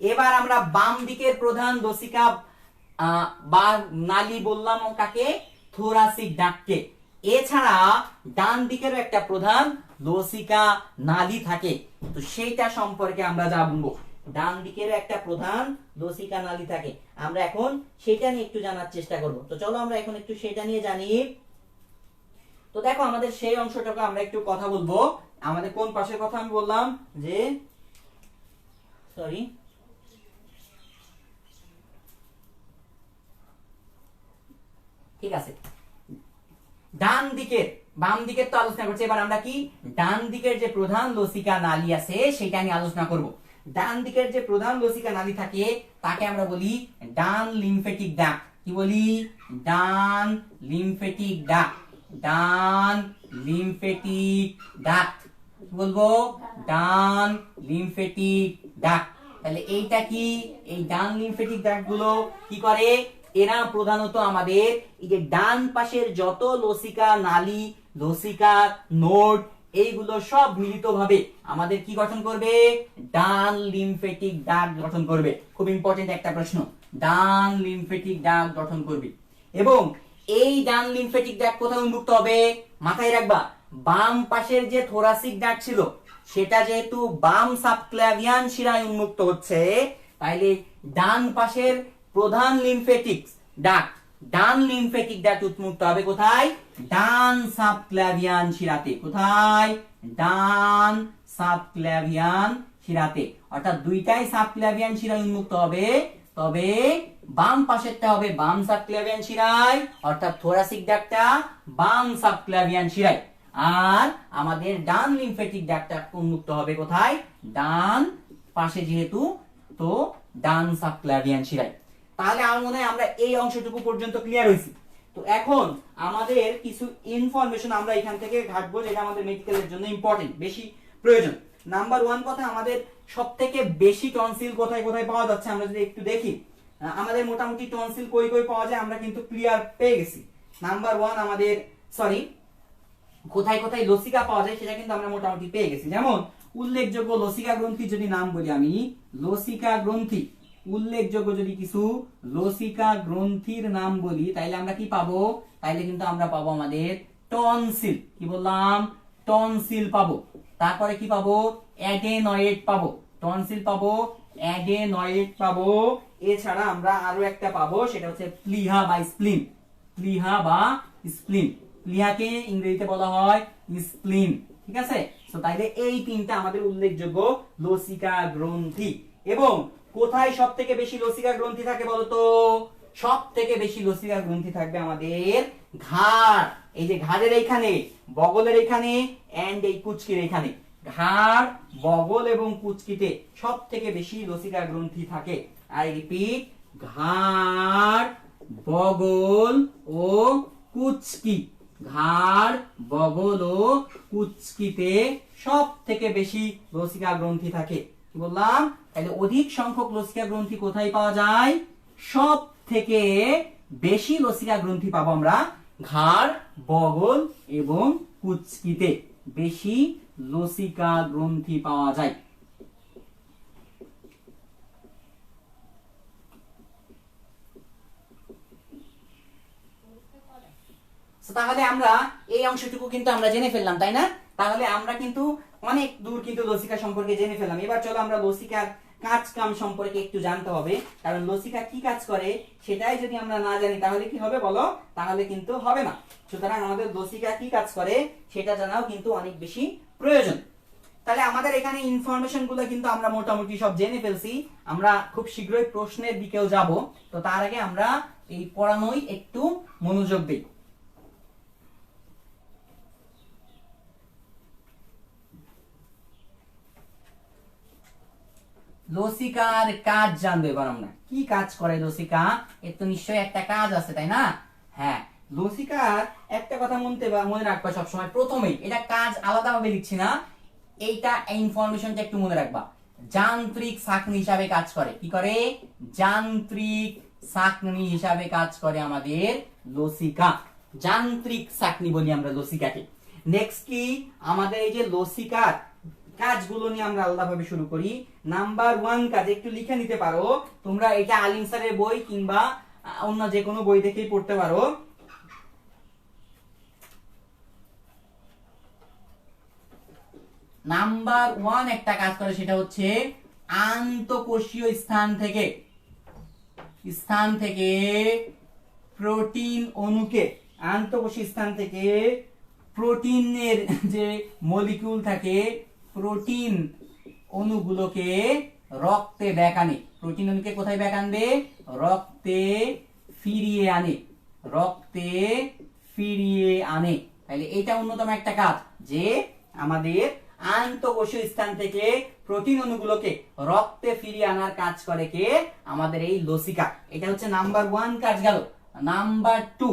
এবার আমরা বাম দিকের প্রধান লসিকা বা নালী বললাম কাকে? থোরাসিক ডাক্টকে। এছাড়া ডান দিকেরও একটা প্রধান লসিকা নালী থাকে, তো সেইটা সম্পর্কে আমরা জানবো। ডান দিকেরও একটা প্রধান লসিকা নালী থাকে, আমরা এখন সেটা নিয়ে একটু জানার চেষ্টা করব। তো চলো আমরা এখন একটু সেটা নিয়ে জানি। তো দেখো আমাদের সেই অংশটাকে আমরা একটু কথা বলবো। আমাদের কোন পাশের কথা আমি বললাম যে ঠিক আছে, ডান দিকের, বাম দিকের তো আলোচনা করছি, এবার আমরা কি ডান দিকের যে প্রধান লসিকা নালী আছে সেটা নিয়ে আলোচনা করব। ডান দিকের যে প্রধান লসিকা নালী থাকে তাকে আমরা বলি ডান লিম্ফেটিক ডাক্ট। কি বলি? ডান লিম্ফেটিক ডাক্ট। ডান লিম্ফেটিক ডাক্ট বলবো, ডান লিম্ফেটিক ডাক্ট। তাহলে এইটা কি? এই ডান লিম্ফেটিক ডাক্ট গুলো কি করে? এরা প্রধানত আমাদের এই যে ডান পাশের যত লসিকা নালী, লসিকা নোড, এইগুলো সব মিলিতভাবে আমাদের কি গঠন করবে? ডান লিম্ফেটিক ডাক্ট গঠন করবে। খুব ইম্পর্টেন্ট একটা প্রশ্ন, ডান লিম্ফেটিক ডাক্ট গঠন করবে। এবং এই ডান লিম্ফেটিক ডাক্ট কোথায় উন্মুক্ত হবে? মাথায় রাখবা, বাম পাশের যে থোরাসিক ডাক্ট ছিল সেটা যেহেতু বাম সাবক্ল্যাভিয়ান শিরায় উন্মুক্ত হচ্ছে, তাইলে ডান পাশের প্রধান লিম্ফেটিক ডাক্ট উন্মুক্ত হবে কোথায়? ডান সাবক্ল্যাভিয়ান শিরাতে। কোথায়? ডান সাবক্ল্যাভিয়ান শিরাতে। অর্থাৎ দুইটাই সাবক্ল্যাভিয়ান শিরায় উন্মুক্ত হবে, তবে বাম পাশেরটা হবে বাম সাবক্ল্যাভিয়ান শিরায়, অর্থাৎ থোরাসিক ডাক্টটা বাম সাবক্ল্যাভিয়ান শিরায়। আর আমাদের ডান লিম্ফেটিক ডাক্টটা উন্মুক্ত হবে কোথায়? ডান পাশে যেহেতু, তো ডান সাবক্ল্যাভিয়ান শিরায়। তাহলে আমার মনে হয় আমরা এই অংশটুকু পর্যন্ত ক্লিয়ার হয়েছি। তো এখন আমাদের কিছু ইনফরমেশন আমরা এখান থেকে ঘাটবো, যেটা আমাদের মেডিকেলের জন্য ইম্পর্টেন্ট, বেশি প্রয়োজন। নাম্বার 1 কথা, আমাদের সবথেকে বেশি টনসিল কোথায় কোথায় পাওয়া যাচ্ছে আমরা যদি একটু দেখি। আমাদের মোটামুটি টনসিল কই কই পাওয়া যায় আমরা কিন্তু ক্লিয়ার পেয়ে গেছি। নাম্বার 1 আমাদের কোথায় কোথায় লসিকা পাওয়া যায় সেটা কিন্তু আমরা মোটামুটি পেয়ে গেছি। যেমন উল্লেখযোগ্য লসিকা গ্রন্থি যদি নাম বলি আমি, লসিকা গ্রন্থি, উল্লেখযোগ্য যদি কিছু লসিকা গ্রন্থির নাম বলি, তাইলে আমরা কি পাবো? তাইলে কিন্তু আমরা পাবো আমাদের টনসিল। কি বললাম? টনসিল পাবো। তারপরে কি পাবো? অ্যাডেনয়েড পাবো। টনসিল পাবো, অ্যাডেনয়েড পাবো। এছাড়া আমরা আরো একটা পাবো, সেটা হচ্ছে প্লিহা বা স্প্লিন। প্লিহা বা স্প্লিন, প্লিহাকে ইংরেজিতে বলা হয় স্প্লিন। ঠিক আছে? তো তাইলে এই তিনটা আমাদের উল্লেখযোগ্য লসিকা গ্রন্থি। এবং কোথায় সবথেকে বেশি লসিকা গ্রন্থি থাকে বলতো? সব থেকে বেশি লসিকা গ্রন্থি থাকবে আমাদের ঘাড়, এই যে ঘাড়ের এইখানে, বগলের এইখানে এন্ড এই কুচকির এইখানে, ঘাড়, বগল এবং কুচকিতে সব থেকে বেশি লসিকা গ্রন্থি থাকে। আই রিপিট, ঘাড়, বগল ও কুচকি, ঘাড়, বগল ও কুচকিতে সব থেকে বেশি লসিকা গ্রন্থি থাকে। কি বললাম? তাহলে অধিক সংখ্যক লসিকা গ্রন্থি কোথায় পাওয়া যায়? সব থেকে বেশি লসিকা গ্রন্থি পাবো আমরা ঘাড়, বগল এবং কুচকিতে বেশি লসিকা গ্রন্থি পাওয়া যায়। তাহলে আমরা এই অংশটুকু কিন্তু আমরা জেনে ফেললাম, তাই না? তাহলে আমরা কিন্তু অনেক দূর কিন্তু লসিকা সম্পর্কে জেনে ফেললাম। এবার চলো আমরা লসিকার কাজ কাম সম্পর্কে একটু জানতে হবে, কারণ লসিকা কি কাজ করে সেটাই যদি আমরা না জানি তাহলে কি হবে বলো? তাহলে কিন্তু হবে না। সুতরাং আমাদের লসিকা কি কাজ করে সেটা জানাও কিন্তু অনেক বেশি প্রয়োজন। তাহলে আমাদের এখানে ইনফরমেশন গুলো কিন্তু আমরা মোটামুটি সব জেনে ফেলছি। আমরা খুব শীঘ্রই প্রশ্নের দিকেও যাব। তো তার আগে আমরা এই পড়ানোই একটু মনোযোগ দিই। লসিকার কাজ জানবো এবার আমরা। কি কাজ করে লসিকা? এর তো নিশ্চয়ই একটা কাজ আছে, তাই না? হ্যাঁ, লসিকার একটা কথা মনে রাখবা সবসময়, প্রথমেই এটা কাজ আলাদাভাবে লিখছি না, এইটা ইনফরমেশনটা একটু মনে রাখবা। যান্ত্রিক ছাঁকনি হিসাবে কাজ করে। কি করে? যান্ত্রিক ছাঁকনি হিসাবে কাজ করে আমাদের লসিকা। যান্ত্রিক ছাঁকনি বলি আমরা লসিকাকে। নেক্সট কি? আমাদের এই যে লসিকার কাজগুলো নিয়ে আমরা আলাদাভাবে শুরু করি। নাম্বার 1 কাজ একটু লিখে নিতে পারো তোমরা, এটা আলিম স্যারের বই কিংবা অন্য যে কোনো বই দেখেই পড়তে পারো। নাম্বার 1 একটা কাজ করে, সেটা হচ্ছে আন্তঃকোষীয় স্থান থেকে প্রোটিন অণুকে, আন্তঃকোষীয় স্থান থেকে প্রোটিনের যে মলিকিউল থাকে, প্রোটিন অণুগুলোকে রক্তে ব্যাক আনে। প্রোটিন অণুকে কোথায় ব্যাক আনবে? রক্তে ফিরিয়ে আনে, রক্তে ফিরিয়ে আনে। তাহলে এটা অন্যতম একটা কাজ, যে আমাদের আন্তঃকোষীয় স্থান থেকে প্রোটিন অণুগুলোকে রক্তে ফিরিয়ে আনার কাজ করে কে? আমাদের এই লসিকা। এটা হচ্ছে নাম্বার 1 কাজ গেল। নাম্বার 2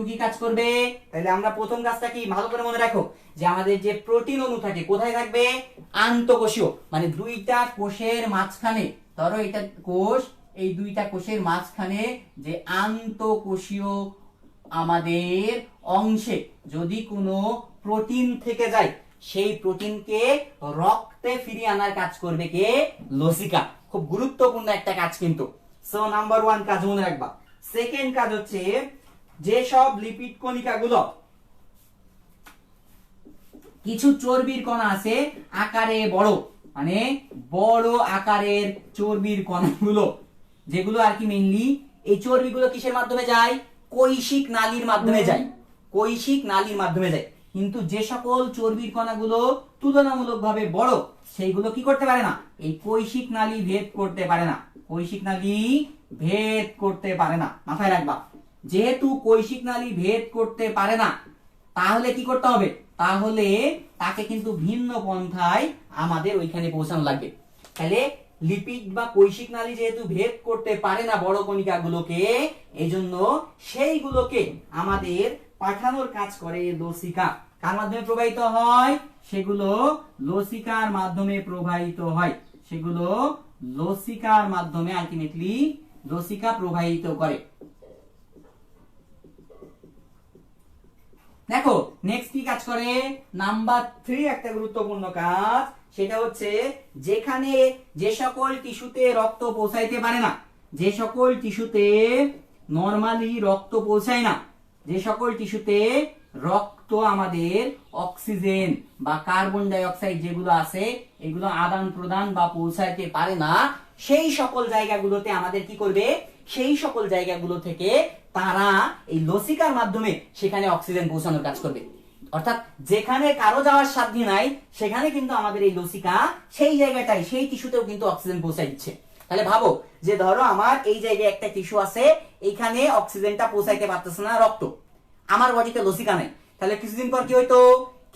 কি কাজ করবে? তাহলে আমরা প্রথম কাজটা কি ভালো করে মনে রাখো, যে আমাদের যে প্রোটিন অণু থাকে কোথায় থাকবে? আন্তঃকোষীয়, মানে দুইটা কোষের মাঝখানে, ধরো এটা কোষ, এই দুইটা কোষের মাঝখানে যে আন্তঃকোষীয় আমাদের অংশে যদি কোনো প্রোটিন থেকে যায়, সেই প্রোটিনকে রক্তে ফিরিয়ে আনার কাজ করবে কে? লসিকা। খুব গুরুত্বপূর্ণ একটা কাজ কিন্তু। সো নাম্বার 1 কাজ মনে রাখবা। সেকেন্ড কাজ হচ্ছে, যে সব লিপিড কণিকাগুলো, কিছু চর্বির কণা আছে আকারে বড়, মানে বড় আকারের চর্বির কণাগুলো, যেগুলো আর কি মেইনলি এই চর্বিগুলো কিসের মাধ্যমে যায়? কৈশিক নালীর মাধ্যমে যায়, কৈশিক নালীর মাধ্যমে যায়। কিন্তু যে সকল চর্বির কণাগুলো তুলনামূলকভাবে বড়, সেইগুলো কি করতে পারে না? এই কৈশিক নালী ভেদ করতে পারে না, কৈশিক নালী ভেদ করতে পারে না। মাথায় রাখবা, যেহেতু কৈশিক নালী ভেদ করতে পারে না, তাহলে কি করতে হবে? তাহলে তাকে কিন্তু ভিন্ন পন্থায় আমাদের ওইখানে পৌঁছানো লাগবে। তাহলে লিপিড বা কৈশিক নালী যেহেতু ভেদ করতে পারে না বড় কণিকাগুলোকে, এজন্য সেইগুলোকে আমাদের পাঠানোর কাজ করে লসিকা। কার মাধ্যমে প্রবাহিত হয়? সেগুলো লসিকার মাধ্যমে প্রবাহিত হয়, সেগুলো লসিকার মাধ্যমে আলটিমেটলি লসিকা প্রবাহিত করে। দেখো নেক্সট কি কাজ করে? নাম্বার 3 একটা গুরুত্বপূর্ণ কাজ, সেটা হচ্ছে যেখানে যে সকল টিস্যুতে রক্ত পৌঁছাইতে পারে না, যে সকল টিস্যুতে নরমালি রক্ত পৌঁছায় না, যে সকল টিস্যুতে রক্ত আমাদের অক্সিজেন বা কার্বন ডাই অক্সাইড যেগুলো আছে এগুলো আদান প্রদান বা পৌঁছাইতে পারে না, সেই সকল জায়গাগুলোতে আমাদের কি করবে? সেই সকল জায়গাগুলো থেকে তারা এই লসিকার মাধ্যমে সেখানে অক্সিজেন পৌঁছানোর কাজ করবে। অর্থাৎ যেখানে কারো যাওয়ার সাধ্য নাই, সেখানে কিন্তু আমাদের এই লসিকা সেই জায়গাটাই, সেই টিস্যুতেও কিন্তু অক্সিজেন পৌঁছায় দিচ্ছে। তাহলে ভাবো যে ধরো আমার এই জায়গায় একটা টিস্যু আছে, এইখানে অক্সিজেনটা পৌঁছাইতে পারতেছে না রক্ত, আমার বডিতে লসিকা নেই, তাহলে কিছুদিন পর কি হইতো,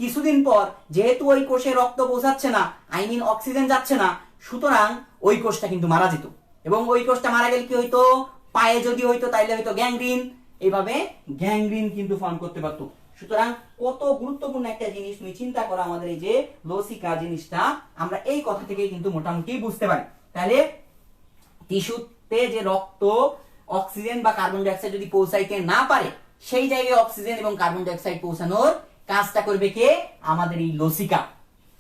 কিছুদিন পর যেহেতু ওই কোষে রক্ত পৌঁছাচ্ছে না, আই মিন অক্সিজেন যাচ্ছে না, সুতরাং ওই কোষটা কিন্তু মারা যেত। এবং ওই কোষটা মারা গেলে কি হইতো, পায়ে যদি হইতো তাইলে হইতো গ্যাংগ্রিন, এইভাবে গ্যাংগ্রিন কিন্তু ফর্ম করতে পারতো। সুতরাং কত গুরুত্বপূর্ণ একটা জিনিস তুমি চিন্তা করো, আমাদের এই যে লসিকা জিনিসটা আমরা এই কথা থেকে কিন্তু মোটামুটি বুঝতে পারি। তাহলে টিস্যুতে যে রক্ত অক্সিজেন বা কার্বন ডাই অক্সাইড যদি পৌঁছাইতে না পারে, সেই জায়গায় অক্সিজেন এবং কার্বন ডাই অক্সাইড পৌঁছানোর কাজটা করবে কে, আমাদের এই লসিকা।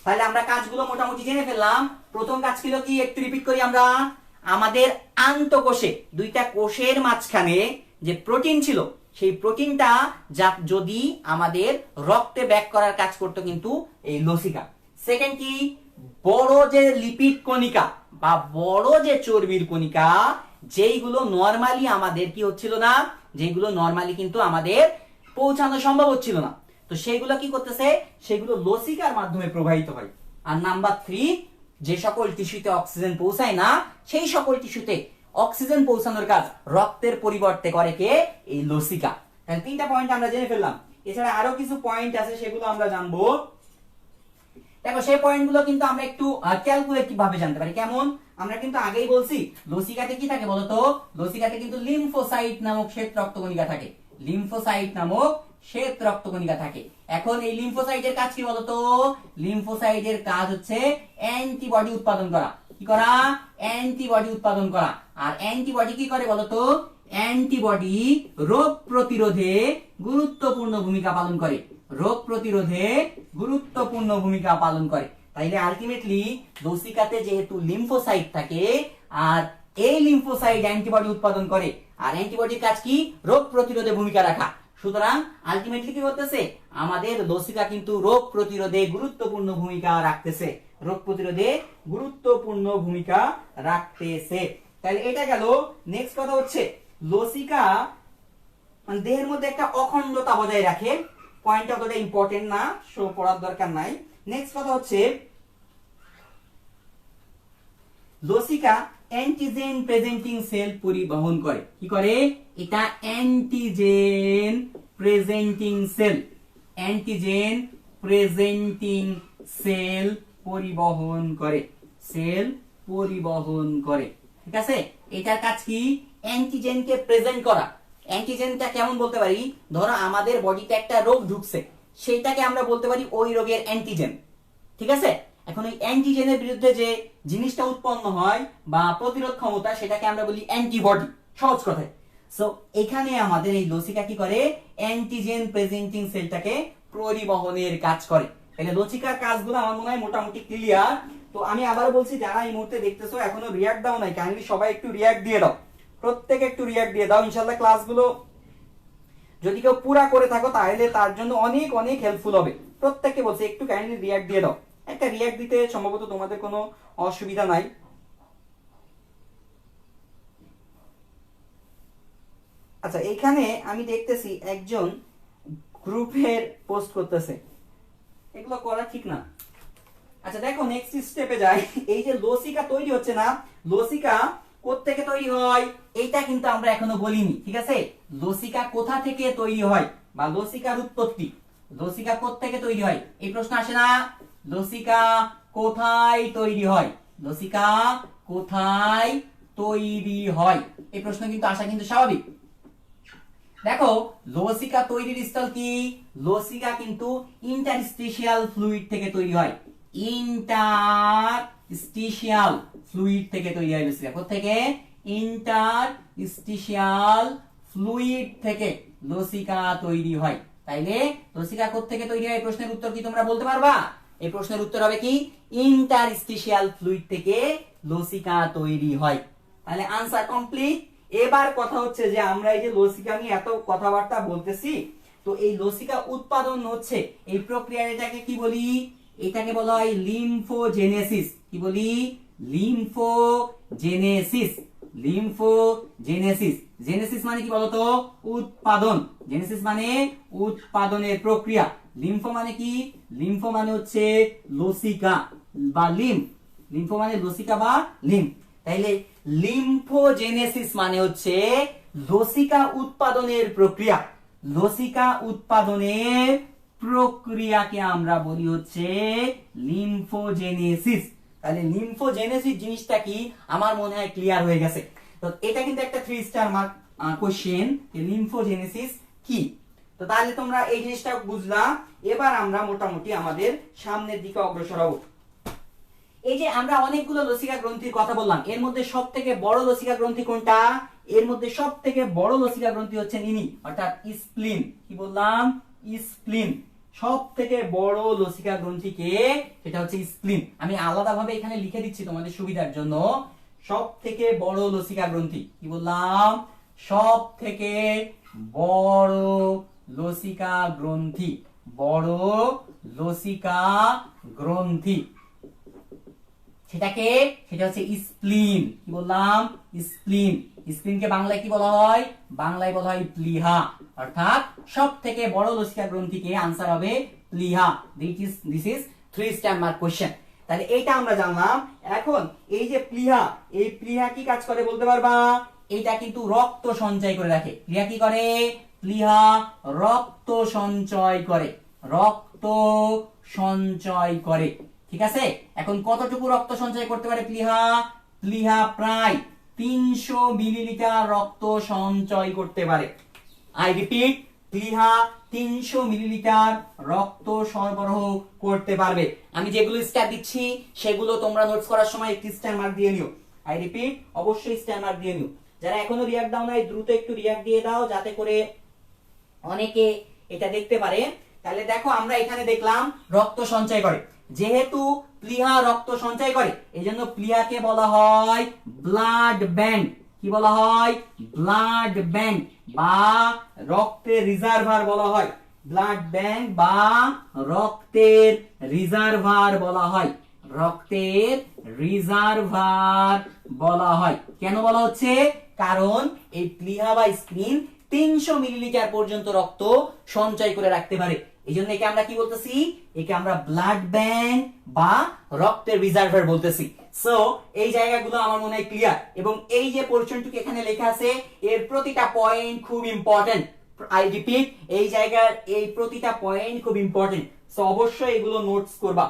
তাহলে আমরা কাজগুলো মোটামুটি জেনে ফেললাম। প্রথম কাজ ছিল কি, একটু রিপিট করি আমরা, আমাদের আন্তঃকোষে দুইটা কোষের মাঝখানে যে প্রোটিন ছিল, সেই প্রোটিনটা যদি আমাদের রক্তে ব্যাক করার কাজ করতো কিন্তু এই লসিকা। সেকেন্ড কি, বড় যে লিপিড কণিকা বা বড় যে চর্বির কণিকা, যেইগুলো নরমালি আমাদের কি হচ্ছিল না, যেগুলো নরমালি কিন্তু আমাদের পৌঁছানো সম্ভব হচ্ছিল না, তো সেইগুলো কি করতেছে, সেগুলো লসিকার মাধ্যমে প্রবাহিত হয়। আর নাম্বার 3, যে সকল টিস্যুতে অক্সিজেন পৌঁছায় না, সেই সকল টিস্যুতে অক্সিজেন পৌঁছানোর কাজ রক্তের পরিবর্তে করে কে, এই লসিকা। তাহলে 3টা পয়েন্ট আমরা জেনে ফেললাম। এছাড়া আরো কিছু পয়েন্ট আছে, সেগুলো আমরা জানবো। দেখো সেই পয়েন্টগুলো কিন্তু আমরা একটু ক্যালকুলেটিভ ভাবে জানতে পারি। কেমন, আমরা কিন্তু আগেই বলছি লসিকাতে কি থাকে বলতো, লসিকাতে কিন্তু লিম্ফোসাইট নামক শ্বেত রক্তকণিকা থাকে, লিম্ফোসাইট নামক শ্বেত রক্তকণিকা থাকে। এখন এই লিম্ফোসাইটের কাজ কি বলতো, লিম্ফোসাইটের কাজ হচ্ছে অ্যান্টিবডি উৎপাদন করা। কি করা, অ্যান্টিবডি উৎপাদন করা। আর অ্যান্টিবডি কি করে বলতো, অ্যান্টিবডি রোগ প্রতিরোধে গুরুত্বপূর্ণ ভূমিকা পালন করে, রোগ প্রতিরোধে গুরুত্বপূর্ণ ভূমিকা পালন করে। তাইলে আলটিমেটলি লসিকাতে যেহেতু লিম্ফোসাইট থাকে, আর এই লিম্ফোসাইট অ্যান্টিবডি উৎপাদন করে, আর অ্যান্টিবডির কাজ কি, রোগ প্রতিরোধে ভূমিকা রাখা। সুতরাং আলটিমেটলি কি করতেছে, আমাদের লসিকা কিন্তু রোগ প্রতিরোধে গুরুত্বপূর্ণ ভূমিকা রাখতেছে, রোগ প্রতিরোধে গুরুত্বপূর্ণ ভূমিকা রাখতেছে। তাহলে এটা গেল। নেক্সট কথা হচ্ছে, লসিকা মানে দেহের মধ্যে একটা অখণ্ডতা বজায় রাখে। পয়েন্টটা অতটা ইম্পর্টেন্ট না, সো পড়ার দরকার নাই। নেক্সট কথা হচ্ছে, লসিকা অ্যান্টিজেন প্রেজেন্টিং সেল পরিবহন করে। কি করে, এটা antigen presenting cell, antigen presenting cell পরিবহন করে, সেল পরিবহন করে। ঠিক আছে, এটার কাজ কি, অ্যান্টিজেনকে প্রেজেন্ট করা। অ্যান্টিজেনটা কেমন বলতে পারি, ধরো আমাদের বডিতে একটা রোগ ঢুকছে, সেটাকে আমরা বলতে পারি ওই রোগের অ্যান্টিজেন। ঠিক আছে, এখন ওই অ্যান্টিজেনের বিরুদ্ধে যে জিনিসটা উৎপন্ন হয় বা প্রতিরোধ ক্ষমতা, সেটাকে আমরা বলি অ্যান্টিবডি, সহজ কথায়। সো এখানে আমাদের এই লসিকা কি করে, অ্যান্টিজেন প্রেজেন্টিং সেলটাকে পরিবহনের কাজ করে। তাহলে লসিকার কাজগুলো আমার মনে হয় মোটামুটি ক্লিয়ার। তো আমি আবারও বলছি, যারা এই মুহূর্তে দেখতেছো এখনো রিয়াক্ট দাও নাই, কাইন্ডলি সবাই একটু রিয়াক্ট দিয়ে দাও, প্রত্যেকে একটু রিয়াক্ট দিয়ে দাও। ইনশাআল্লাহ ক্লাসগুলো যদি কেউ পুরা করে থাকো তাহলে তার জন্য অনেক অনেক হেল্পফুল হবে। প্রত্যেককে বলছি একটু কাইন্ডলি রিয়াক্ট দিয়ে দাও। একটা রিয়াক্ট দিতে সম্ভবত তোমাদের কোনো অসুবিধা নাই। আচ্ছা, এখানে আমি দেখতেছি একজন গ্রুপের পোস্ট করতেছে, এগুলো করা ঠিক না। আচ্ছা দেখো, নেক্সট স্টেপে যাই। এই যে লসিকা তৈরি হচ্ছে না, লসিকা কোত্থেকে তৈরি হয় এইটা কিন্তু আমরা এখনো বলিনি। ঠিক আছে, লসিকা কোথা থেকে তৈরি হয় বা লসিকার উৎপত্তি, লসিকা কোত্থেকে তৈরি হয় এই প্রশ্ন আসে না। লসিকা কোথায় তৈরি হয়, লসিকা কোথায় তৈরি হয়, এই প্রশ্ন কিন্তু আসা কিন্তু স্বাভাবিক। দেখো লসিকা তৈরির স্থল কি, লসিকা কিন্তু ইন্টারস্টিশিয়াল ফ্লুইড থেকে তৈরি হয়, ইন্টারস্টিশিয়াল ফ্লুইড থেকে তৈরি হয় লসিকা। কোত্থেকে, ইন্টারস্টিশিয়াল ফ্লুইড থেকে লসিকা তৈরি হয়। তাইলে লসিকা কোত্থেকে তৈরি হয়, প্রশ্নের উত্তর কি তোমরা বলতে পারবা? এই প্রশ্নের উত্তর হবে কি, ইন্টারস্টিশিয়াল ফ্লুইড থেকে লসিকা তৈরি হয়। তাহলে আনসার কমপ্লিট। এবার কথা হচ্ছে যে আমরা এই যে লসিকা নিয়ে এত কথাবার্তা বলতেছি, তো এই লসিকা উৎপাদন হচ্ছে এই প্রক্রিয়াটাকে কি বলি, এটাকে বলা হয় লিম্ফোজেনেসিস। কি বলি, লিম্ফোজেনেসিস, লিম্ফোজেনেসিস। জেনেসিস মানে কি বলতো, উৎপাদন, জেনেসিস মানে উৎপাদনের প্রক্রিয়া। লিম্ফো মানে কি, লিম্ফো মানে হচ্ছে লসিকা বা লিম্ফ, লিম্ফো মানে লসিকা বা লিম্ফ। তাইলে লিম্ফোজেনেসিস মানে হচ্ছে লসিকা উৎপাদনের প্রক্রিয়া। লসিকা উৎপাদনের প্রক্রিয়াকে আমরা বলি হচ্ছে লিম্ফোজেনেসিস। তাহলে লিম্ফোজেনেসিস জিনিসটা কি আমার মনে হয় ক্লিয়ার হয়ে গেছে। তো এটা কিন্তু একটা 3 স্টার মার্ক কোশ্চেন, লিম্ফোজেনেসিস কি। তো তাহলে তোমরা এই জিনিসটা বুঝলা। এবার আমরা মোটামুটি আমাদের সামনের দিকে অগ্রসর হব। এই যে আমরা অনেকগুলো লসিকা গ্রন্থির কথা বললাম, এর মধ্যে সবথেকে বড় লসিকা গ্রন্থি কোনটা? এর মধ্যে সবথেকে বড় লসিকা গ্রন্থি হচ্ছে নিনি, অর্থাৎ স্প্লিন। কি বললাম? স্প্লিন। সবথেকে বড় লসিকা গ্রন্থি কে? সেটা হচ্ছে স্প্লিন। আমি আলাদাভাবে এখানে লিখে দিচ্ছি তোমাদের সুবিধার জন্য। সবথেকে বড় লসিকা গ্রন্থি কি বললাম? সবথেকে বড় লসিকা গ্রন্থি, বড় লসিকা গ্রন্থি সেটাকে, সেটা হচ্ছে স্প্লিন। কি বললাম? স্প্লিন। স্প্লিনকে বাংলায় কি বলা হয়? বাংলায় বলা হয় প্লীহা। অর্থাৎ সবথেকে বড় লসিকা গ্রন্থিকে আনসার হবে প্লীহা। This is 3 star mark question. তাহলে এইটা আমরা জানলাম। এখন এই যে প্লীহা, এই প্লীহা কি কাজ করে বলতে পারবা? এটা কিন্তু রক্ত সঞ্চয় করে রাখে। প্লীহা কি করে? প্লীহা রক্ত সঞ্চয় করে, রক্ত সঞ্চয় করে। ঠিক আছে, এখন কতটুকু রক্ত সঞ্চয় করতে পারে প্লীহা? প্লীহা প্রায় 300 মিলিলিটার রক্ত সঞ্চয় করতে পারে। আই রিপিট, প্লীহা 300 মিলিলিটার রক্ত সরবরাহ করতে পারবে। আমি যেগুলো স্টার দিচ্ছি সেগুলো তোমরা নোটস করার সময় একটি স্টার মার্ক দিয়ে নিও। আই রিপিট, অবশ্যই স্টার মার্ক দিয়ে নিও। যারা এখনো রিয়াক্ট দাও নাই দ্রুত একটু রিয়াক্ট দিয়ে দাও, যাতে করে অনেকে এটা দেখতে পারে। তাহলে দেখো আমরা এখানে দেখলাম রক্ত সঞ্চয় করে। যেহেতু প্লীহা রক্ত সঞ্চয় করে, এজন্য প্লীহাকে বলা হয় ব্লাড ব্যাংক। কি বলা হয়? ব্লাড ব্যাংক বা রক্তের রিজার্ভার বলা হয়। ব্লাড ব্যাংক বা রক্তের রিজার্ভার বলা হয়। রক্তের রিজার্ভার বলা হয়। কেন বলা হচ্ছে? কারণ এই প্লীহা বা স্প্লিন 300 মিলিলিটার পর্যন্ত রক্ত সঞ্চয় করে রাখতে পারে। এই জন্য একে আমরা কি বলতেছি? একে আমরা ব্লাড ব্যাংক বা রক্তের রিজার্ভার বলতেছি। সো এই জায়গাগুলো আমার মনে হয় ক্লিয়ার। এবং এই যে পোরশনটুকু এখানে লেখা আছে, এর প্রতিটা পয়েন্ট খুব ইম্পর্টেন্ট। আই রিপিট, এই জায়গার এই প্রতিটা পয়েন্ট খুব ইম্পর্টেন্ট। সো অবশ্যই এগুলো নোটস করবা।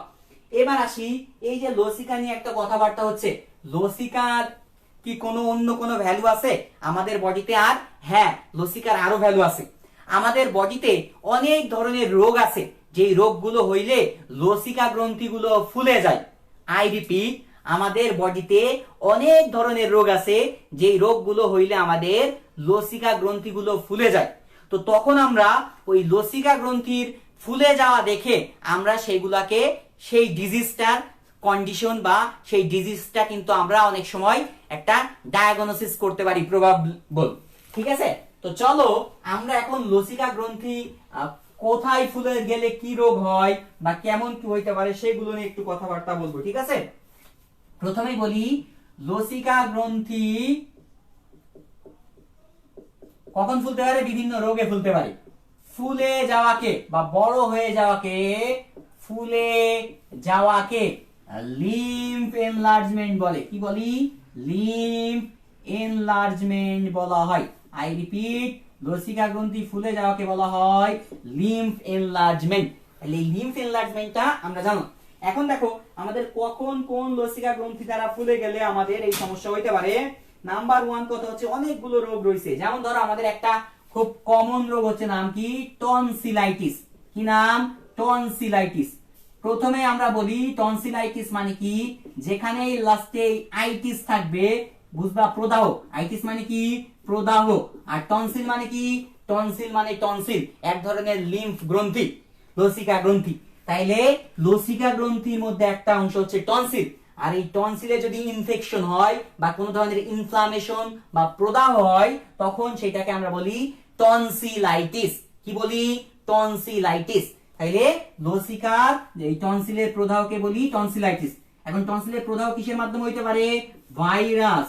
এবার আসি, এই যে লসিকা নিয়ে একটা কথাবার্তা হচ্ছে, লসিকার কি কোনো অন্য কোনো ভ্যালু আছে আমাদের বডিতে? আর হ্যাঁ, লসিকার আরো ভ্যালু আছে। আমাদের বডিতে অনেক ধরনের রোগ আছে, যেই রোগগুলো হইলে লসিকা গ্রন্থিগুলো ফুলে যায়। আই রিপিট, আমাদের বডিতে অনেক ধরনের রোগ আছে, যেই রোগগুলো হইলে আমাদের লসিকা গ্রন্থিগুলো ফুলে যায়। তো তখন আমরা ওই লসিকা গ্রন্থির ফুলে যাওয়া দেখে আমরা সেইগুলাকে, সেই ডিজিজটার কন্ডিশন বা সেই ডিজিজটা কিন্তু আমরা অনেক সময় একটা ডায়াগনোসিস করতে পারি, প্রবাবল। ঠিক আছে, তো চলো আমরা এখন লসিকা গ্রন্থি কোথায় ফুলে গেলে কি রোগ হয় বা কেমন কি হইতে পারে সেগুলো নিয়ে একটু কথাবার্তা বলবো। ঠিক আছে, প্রথমেই বলি, লসিকা গ্রন্থি কখন ফুলতে পারে? বিভিন্ন রোগে ফুলতে পারে। ফুলে যাওয়াকে বা বড় হয়ে যাওয়াকে, ফুলে যাওয়াকে লিম্ফ এনলার্জমেন্ট বলে। কি বলি? লিম্ফ এনলার্জমেন্ট বলা হয়। আই রিপিট, লসিকা গ্রন্থি ফুলে যাওয়াকে বলা হয় লিম্ফ এনলার্জমেন্ট। তাহলে এই লিম্ফ এনলার্জমেন্টটা আমরা জানো। এখন দেখো আমাদের কখন কোন লসিকা গ্রন্থি দ্বারা ফুলে গেলে আমাদের এই সমস্যা হইতে পারে। নাম্বার 1 কথা হচ্ছে অনেকগুলো রোগ রয়েছে। যেমন ধরো আমাদের একটা খুব কমন রোগ হচ্ছে, নাম কি? টনসিলাইটিস। কি নাম? টনসিলাইটিস। প্রথমে আমরা বলি টনসিলাইটিস মানে কি? যেখানে লাস্টে আইটিস থাকবে, বুঝবা? প্রদাহ। আইটিস মানে কি? প্রদাহ। আর টনসিল মানে কি? টনসিল মানে টনসিল, এক ধরনের লিম্ফ গ্রন্থি, লসিকা গ্রন্থি। তাইলে লসিকা গ্রন্থির মধ্যে একটা অংশ হচ্ছে টনসিল। আর এই টনসিলে যদি ইনফেকশন হয় বা কোনো ধরনের ইনফ্লামেশন বা প্রদাহ হয়, তখন সেটাকে আমরা বলি টনসিলাইটিস। কি বলি? টনসিলাইটিস। তাইলে লসিকার এই টনসিলের প্রদাহকে বলি টনসিলাইটিস। এখন টনসিলের প্রদাহ কিসের মাধ্যমে হইতে পারে? ভাইরাস,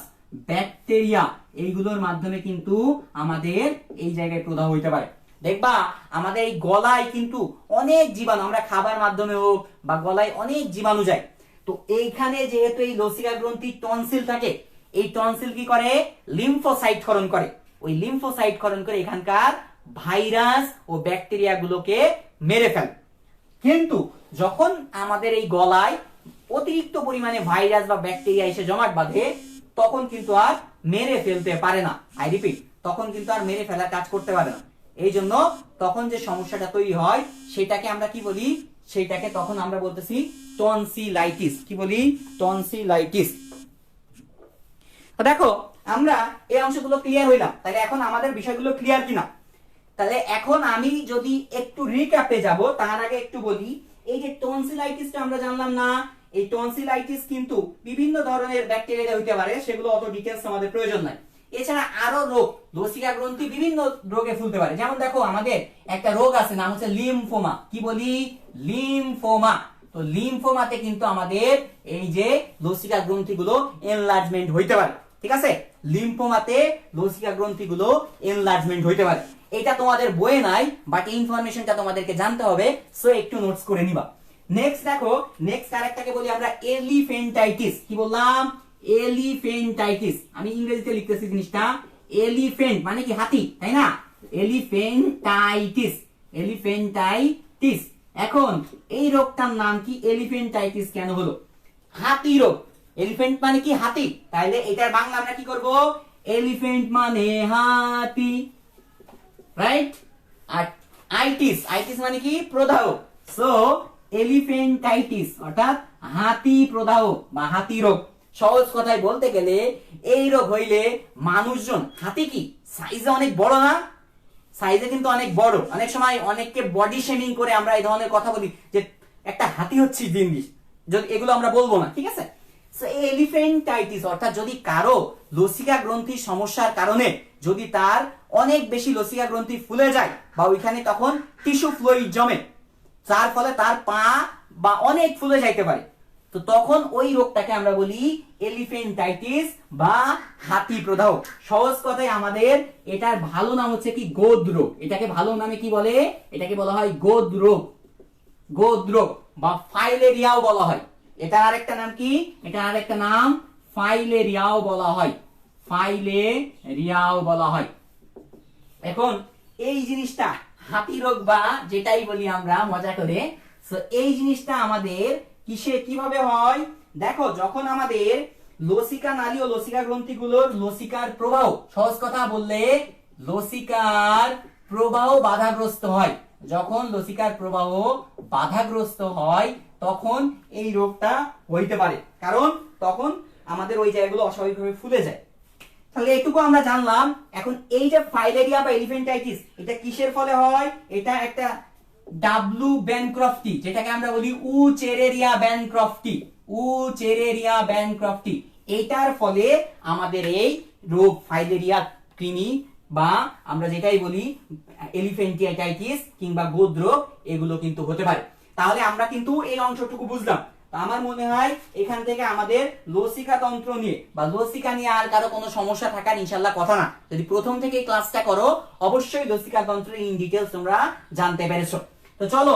ব্যাকটেরিয়া, এইগুলোর মাধ্যমে কিন্তু আমাদের এই জায়গায় প্রদাহ হইতে পারে। দেখবা আমাদের এই গলায় কিন্তু অনেক জীবাণু, আমরা খাবার মাধ্যমে হোক বা গলায় অনেক জীবাণু যায়। তো এইখানে যেহেতু এই লসিকা গ্রন্থি টনসিল থাকে, এই টনসিল কি করে? লিম্ফোসাইট ক্ষরণ করে। ওই লিম্ফোসাইট ক্ষরণ করে এখানকার ভাইরাস ও ব্যাকটেরিয়া গুলোকে মেরে ফেলে। কিন্তু যখন আমাদের এই গলায় অতিরিক্ত পরিমাণে ভাইরাস বা ব্যাকটেরিয়া এসে জমাট বাঁধে, তখন কিন্তু আর মেরে ফেলতে পারে না। আই রিপিট, তখন কিন্তু আর মেরে ফেলার কাজ করতে পারে না। এই জন্য তখন যে সমস্যাটা তৈরি হয় সেটাকে আমরা কি বলি? সেটাকে তখন আমরা বলতেছি টনসিলাইটিস। কি বলি? টনসিলাইটিস। দেখো আমরা এই অংশগুলো ক্লিয়ার হইলাম, তাহলে এখন আমাদের বিষয়গুলো ক্লিয়ার কিনা? তাহলে এখন আমি যদি একটু রিক্যাপে যাব, তার আগে একটু বলি, এই যে টনসিলাইটিসটা আমরা জানলাম না, এই টনসিলাইটিস কিন্তু বিভিন্ন ধরনের ব্যাকটেরিয়া হইতে পারে, সেগুলো অত ডিটেইলস আমাদের প্রয়োজন নাই। এছাড়া আরো রোগ, লসিকা গ্রন্থি বিভিন্ন রোগে ফুলতে পারে। যেমন দেখো আমাদের একটা রোগ আছে, নাম হচ্ছে লিম্ফোমা। কি বলি? লিম্ফোমা। তো লিম্ফোমাতে কিন্তু আমাদের এই যে লসিকা গ্রন্থিগুলো এনলার্জমেন্ট হইতে পারে। ঠিক আছে? লিম্ফোমাতে লসিকা গ্রন্থিগুলো এনলার্জমেন্ট হইতে পারে। এটা তোমাদের বইয়ে নাই, বাট এই ইনফরমেশনটা তোমাদেরকে জানতে হবে, সো একটু নোটস করে নিবা। নেক্সট দেখো, নেক্সট আরেকটাকে বলি আমরা এলিফ্যান্টাইটিস। কি বললাম? এলিফ্যান্টাইটিস। আমি ইংরেজিতে লিখতেছি জিনিসটা, এলিফ্যান্ট মানে কি হাতি, তাই না? এলিফ্যান্টাইটিস, এলিফ্যান্টাইটিস। এখন এই রোগটার নাম কি? এলিফ্যান্টাইটিস কেন হলো? হাতি রোগ। এলিফ্যান্ট মানে কি? হাতি। তাহলে এটার বাংলা আমরা কি করব? এলিফ্যান্ট মানে হাতি, রাইট? আর আইটিস, আইটিস মানে কি? প্রদাহ। সো এলিফ্যান্টাইটিস অর্থাৎ হাতি প্রদাহ বা হাতি রোগ। সহজ কথায় বলতে গেলে এই রোগ হইলে মানুষজন, হাতি কি সাইজে অনেক বড় না? সাইজে কিন্তু অনেক বড়। অনেক সময় অনেককে বডি শেমিং করে আমরা এই ধরনের কথা বলি যে একটা হাতি হচ্ছে জিনিস, যদি এগুলো আমরা বলবো না, ঠিক আছে? সো এলিফ্যান্টাইটিস অর্থাৎ যদি কারো লসিকা গ্রন্থির সমস্যার কারণে যদি তার অনেক বেশি লসিকা গ্রন্থি ফুলে যায় বা ওইখানে তখন টিস্যু ফ্লুইড জমে, যার ফলে তার পা বা অনেক ফুলে যাইতে পারে, তো তখন ওই রোগটাকে আমরা বলি এলিফ্যান্টাইটিস বা হাতি প্রদাহ। সহজ কথায় আমাদের এটার ভালো নাম হচ্ছে কি? গোদ রোগ। এটাকে ভালো নামে কি বলে? এটাকে বলা হয় গোদ রোগ। গোদ রোগ বা ফাইলেরিয়াও বলা হয়। এটার আরেকটা নাম কি? এটার আরেকটা নাম ফাইলেরিয়াও বলা হয়। ফাইলেরিয়াও বলা হয়। এখন এই জিনিসটা হাতি রোগ বা যেটাই বলি আমরা মজা করে, সো এই জিনিসটা আমাদের কিসে কিভাবে হয়? দেখো যখন আমাদের লসিকা নালী ও লসিকা গ্রন্থিগুলোর লসিকার প্রবাহ, সহজ কথা বললে লসিকার প্রবাহ বাধাগ্রস্ত হয়, যখন লসিকার প্রবাহ বাধাগ্রস্ত হয় তখন এই রোগটা হইতে পারে, কারণ তখন আমাদের ওই জায়গাগুলো অস্বাভাবিকভাবে ফুলে যায়। তাহলে এটুকু আমরা জানলাম। এখন এই যে ফাইলেরিয়া বা এলিফ্যান্টাইটিস, এটা কিসের ফলে হয়? এটা একটা ডাব্লু ব্যানক্রফটি, যেটাকে আমরা বলি উচেরেরিয়া ব্যানক্রফটি। উচেরেরিয়া ব্যানক্রফটি, এটার ফলে আমাদের এই রোগ ফাইলেরিয়া কৃমি বা আমরা যেটাই বলি এলিফ্যান্টাইটিস কিংবা গোদ রোগ, এগুলো কিন্তু হতে পারে। তাহলে আমরা কিন্তু এই অংশটুকু বুঝলাম। আমার মনে হয় এখান থেকে আমাদের লসিকা তন্ত্র নিয়ে বা লসিকা নিয়ে আর কারো কোনো সমস্যা থাকার ইনশাআল্লাহ কথা না। যদি প্রথম থেকে এই ক্লাসটা করো, অবশ্যই লসিকা তন্ত্রের ইন ডিটেইলস তোমরা জানতে পেরেছো। তো চলো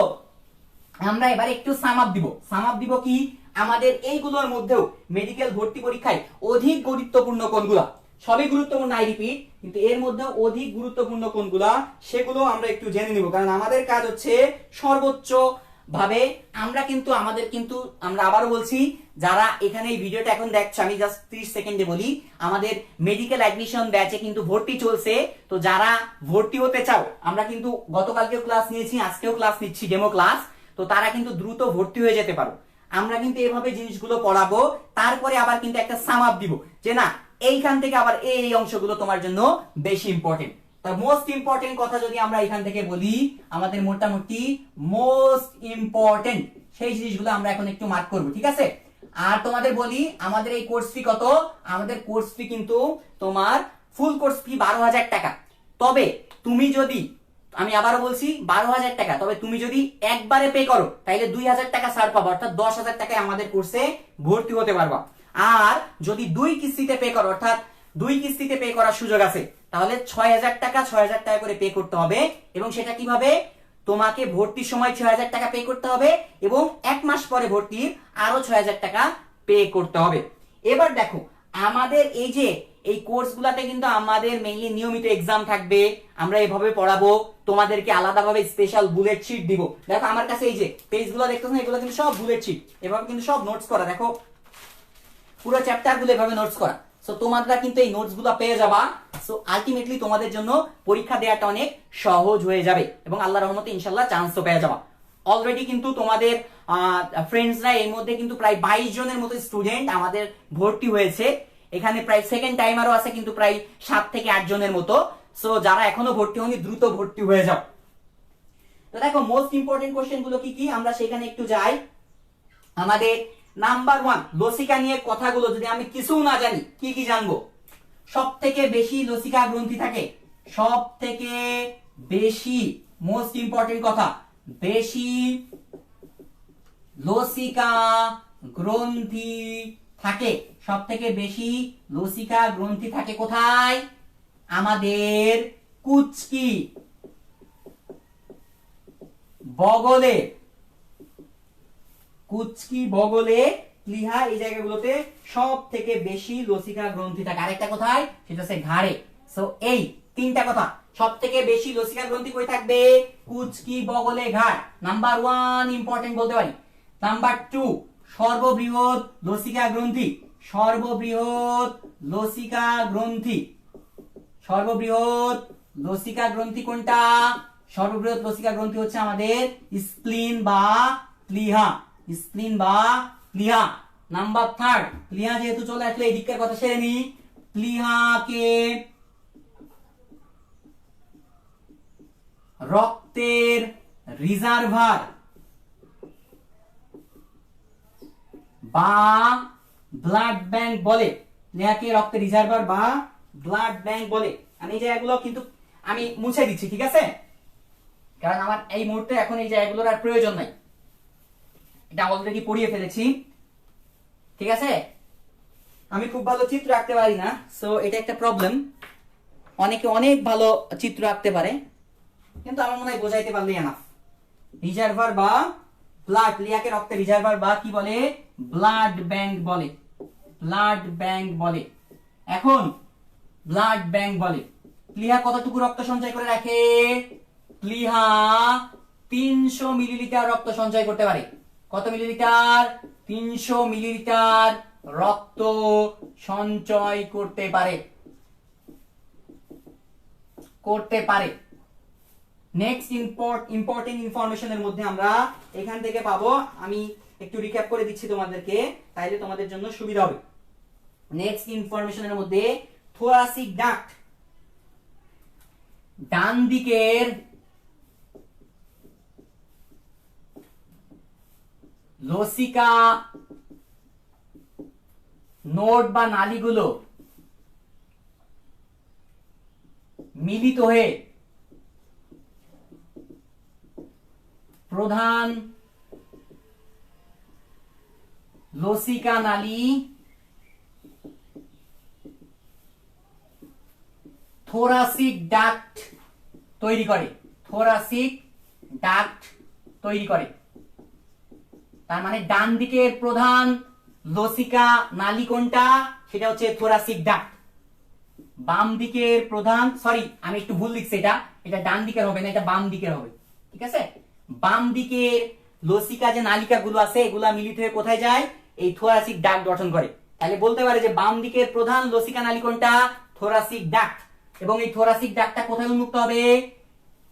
আমরা এবার একটু সাম আপ দিব। সাম আপ দিব কি? আমাদের এইগুলোর মধ্যেও মেডিকেল ভর্তি পরীক্ষায় অধিক গুরুত্বপূর্ণ কোনগুলা? সবই গুরুত্বপূর্ণ, আই রিপিট, কিন্তু এর মধ্যে অধিক গুরুত্বপূর্ণ কোনগুলা সেগুলো আমরা একটু জেনে নিব। কারণ আমাদের কাজ হচ্ছে সর্বোচ্চ ভাবে আমরা আবারও বলছি, যারা এখানে এই ভিডিওটা এখন দেখছো, আমি জাস্ট 30 সেকেন্ডে বলি, আমাদের মেডিকেল অ্যাডমিশন ব্যাচে কিন্তু ভর্তি চলছে। তো যারা ভর্তি হতে চাও, আমরা কিন্তু গতকালকেও ক্লাস নিয়েছি, আজকেও ক্লাস নিচ্ছি, ডেমো ক্লাস, তো তারা কিন্তু দ্রুত ভর্তি হয়ে যেতে পারো। আমরা কিন্তু এভাবে জিনিসগুলো পড়াবো, তারপরে আবার কিন্তু একটা সাম আপ দিব যে না এইখান থেকে আবার এই অংশগুলো তোমার জন্য বেশি ইম্পর্টেন্ট। তার মোস্ট ইম্পর্টেন্ট কথা যদি আমরা এখান থেকে বলি, আমাদের মোটামুটি মোস্ট ইম্পর্টেন্ট সেই জিনিসগুলো আমরা এখন একটু মার্ক করব, ঠিক আছে? আর তোমাদের বলি আমাদের এই কোর্স ফি কত? আমাদের কোর্স ফি কিন্তু তোমার ফুল কোর্স ফি 12,000 টাকা। তবে তুমি যদি, আমি আবারও বলছি 12,000 টাকা, তবে তুমি যদি একবারে পে করো তাহলে 2,000 টাকা ছাড় পাবা, অর্থাৎ 10,000 টাকায় আমাদের কোর্সে ভর্তি হতে পারবা। আর যদি 2 কিস্তিতে পে করো, অর্থাৎ 2 কিস্তিতে পে করার সুযোগ আছে, তাহলে 6,000 টাকা 6,000 টাকা করে পে করতে হবে। এবং সেটা কিভাবে? তোমাকে ভর্তির সময় 6,000 টাকা পে করতে হবে এবং 1 মাস পরে ভর্তির আরো 6,000 টাকা পে করতে হবে। এবার দেখো আমাদের এই যে এই কোর্সগুলোতে কিন্তু আমাদের মেইনলি নিয়মিত এক্সাম থাকবে, আমরা এভাবে পড়াবো, তোমাদেরকে আলাদাভাবে স্পেশাল বুলেট শিট দিব। দেখো আমার কাছে এই যে পেজগুলো দেখতেছ না, এগুলো কিন্তু সব বুলেট শিট, এভাবে কিন্তু সব নোটস করা, দেখো পুরো চ্যাপ্টারগুলো এভাবে নোটস করা। সো তোমরা কিন্তু এই নোটসগুলো পেয়ে যাবা। সো আলটিমেটলি তোমাদের জন্য পরীক্ষা দেওয়াটা অনেক সহজ হয়ে যাবে এবং আল্লাহর রহমতে ইনশাআল্লাহ চান্সও পেয়ে যাবা। অলরেডি কিন্তু তোমাদের ফ্রেন্ডসরা এর মধ্যে কিন্তু প্রায় 22 জনের মতো স্টুডেন্ট আমাদের ভর্তি হয়েছে। এখানে প্রায় সেকেন্ড টাইমারও আছে কিন্তু প্রায় 7 থেকে 8 জনের মতো। সো যারা এখনো ভর্তি হয়নি দ্রুত ভর্তি হয়ে যাও। তো দেখো মোস্ট ইম্পর্টেন্ট কোশ্চেন গুলো কি কি আমরা সেখানে একটু যাই। আমাদের নাম্বার 1 লসিকা নিয়ে কথাগুলো যদি আমি কিছু না জানি কি কি জানবো? সব থেকে বেশি লসিকা গ্রন্থি থাকে, সব থেকে বেশি, মোস্ট ইম্পর্টেন্ট কথা, বেশি লসিকা গ্রন্থি থাকে, সব থেকে বেশি লসিকা গ্রন্থি থাকে কোথায়? আমাদের কুচকি বগলে, কুচকি বগলে প্লীহা এই জায়গাগুলোতে সব থেকে বেশি লসিকা গ্রন্থি থাকে। আরেকটা কোথায়? সেটা হচ্ছে ঘাড়ে। সো এই তিনটা কথা, সব থেকে বেশি লসিকা গ্রন্থি কই থাকবে? কুচকি বগলে ঘাড়। নাম্বার 1 ইম্পর্টেন্ট বলতে পারি। নাম্বার 2 সর্ববৃহৎ লসিকা গ্রন্থি, সর্ববৃহৎ লসিকা গ্রন্থি, সর্ববৃহৎ লসিকা গ্রন্থি কোনটা? সর্ববৃহৎ লসিকা গ্রন্থি হচ্ছে আমাদের স্প্লিন বা প্লীহা, স্প্লিন বা প্লীহা। নাম্বার 3 প্লীহা যেহেতু চলে আসলে এই দিকের কথা সেরে নি। প্লীহাকে রক্তের রিজার্ভার বা ব্লাড ব্যাংক বলে, প্লীহাকে রক্তের রিজার্ভার বা ব্লাড ব্যাংক বলে। আমি এই জায়গাগুলো কিন্তু আমি মুছে দিচ্ছি, ঠিক আছে? কারণ আমার এই মুহূর্তে এখন এই জায়গাগুলোর আর প্রয়োজন নাই, এটা অলরেডি পড়িয়ে ফেলেছি, ঠিক আছে? আমি খুব ভালো চিত্র আঁকতে পারি না, সো এটা একটা প্রবলেম। অনেকে অনেক ভালো চিত্র আঁকতে পারে, কিন্তু আমার মনে হয় বোঝাইতে পারলেই এনাফ। রিজার্ভার বা ব্লাড, প্লীহাকে রক্তের রিজার্ভার বা কি বলে? ব্লাড ব্যাংক বলে, ব্লাড ব্যাংক বলে। এখন ব্লাড ব্যাংক বলে প্লীহা কতটুকু রক্ত সঞ্চয় করে রাখে? প্লীহা 300 মিলিলিটার রক্ত সঞ্চয় করতে পারে। কত মিলিলিটার? 300 মিলিলিটার রক্ত সঞ্চয় করতে পারে, করতে পারে। নেক্সট ইম্পর্টেন্ট ইনফরমেশনের মধ্যে আমরা এখান থেকে পাবো, আমি একটু রিক্যাপ করে দিচ্ছি তোমাদেরকে, তাইলে তোমাদের জন্য সুবিধা হবে। নেক্সট ইনফরমেশনের মধ্যে থোরাসিক ডাক্ট, ডান দিকের লসিকা নোড বা নালীগুলো মিলিত হয়ে প্রধান লসিকা নালী থোরাসিক ডাক্ট তৈরি করে, থোরাসিক ডাক্ট তৈরি করে। তার মানে ডান দিকের প্রধান লসিকা নালী কোনটা? সেটা হচ্ছে থোরাসিক ডাক্ট। বাম দিকের প্রধান, সরি আমি একটু ভুল লিখছি, এটা ডান দিকের হবে না, এটা বাম দিকের হবে, ঠিক আছে? বাম দিকের লসিকা যে নালিকা গুলো আছে এগুলা মিলিত হয়ে কোথায় যায়? এই থোরাসিক ডাক্ট গঠন করে। তাহলে বলতে পারে যে বাম দিকের প্রধান লসিকা নালী কোনটা? Thoracic duct. এবং এই থোরাসিক ডাক্টটা কোথায় উন্মুক্ত হবে?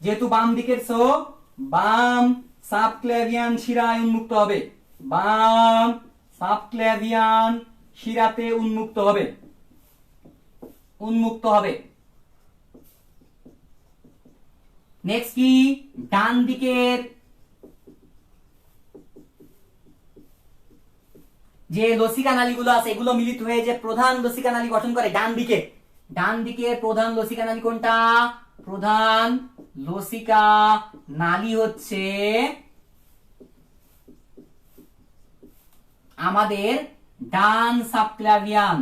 যেহেতু বাম দিকের, সো বাম সাবক্লেভিয়ান শিরায় উন্মুক্ত হবে, বাম সাবক্লেভিয়ান শিরাতে উন্মুক্ত হবে, উন্মুক্ত হবে। নেক্সট কি? ডান দিকের যে লসিকা নালীগুলো আছে এগুলো মিলিত হয়ে যে প্রধান লসিকা নালী গঠন করে ডান দিকে, ডান দিকে প্রধান লসিকা নালী কোনটা? প্রধান লসিকা নালী হচ্ছে আমাদের ডান সাবক্লেভিয়ান,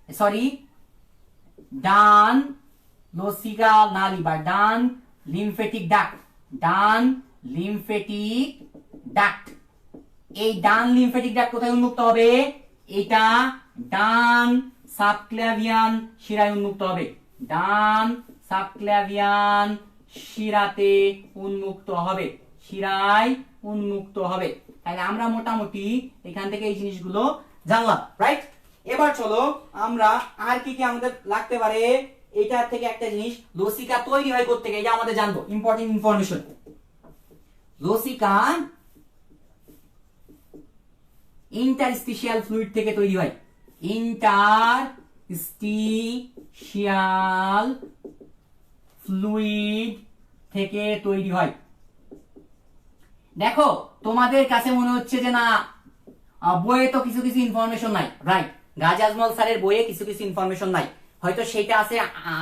সরি ডান লসিকা নালী বা ডান লিম্ফেটিক ডাক্ট, ডান লিম্ফেটিক ডাক্ট। এই ডান লিম্ফেটিক ডাক্ট কোথায় উন্মুক্ত হবে? এটা ডান সাবক্ল্যাভিয়ান শিরায় উন্মুক্ত হবে, ডান সাবক্ল্যাভিয়ান শিরাতে উন্মুক্ত হবে, শিরায় উন্মুক্ত হবে। তাহলে আমরা মোটামুটি এখান থেকে এই জিনিসগুলো জানলাম, রাইট? এবার চলো আমরা আর কি কি আমাদের লাগতে পারে। এটা থেকে একটা জিনিস, লসিকা তৈরি হয় কোত্থেকে, এটা আমাদের জানবো, ইম্পর্টেন্ট ইনফরমেশন। লসিকা ইন্টারস্টিশিয়াল ফ্লুইড থেকে তৈরি হয়, ইন্টারস্টিশিয়াল ফ্লুইড থেকে তৈরি হয়। দেখো তোমাদের কাছে মনে হচ্ছে যে না বইয়ে তো কিছু কিছু ইনফরমেশন নাই, রাইট? গাজী আজমল স্যারের বইয়ে কিছু কিছু ইনফরমেশন নাই, হয়তো সেটা আছে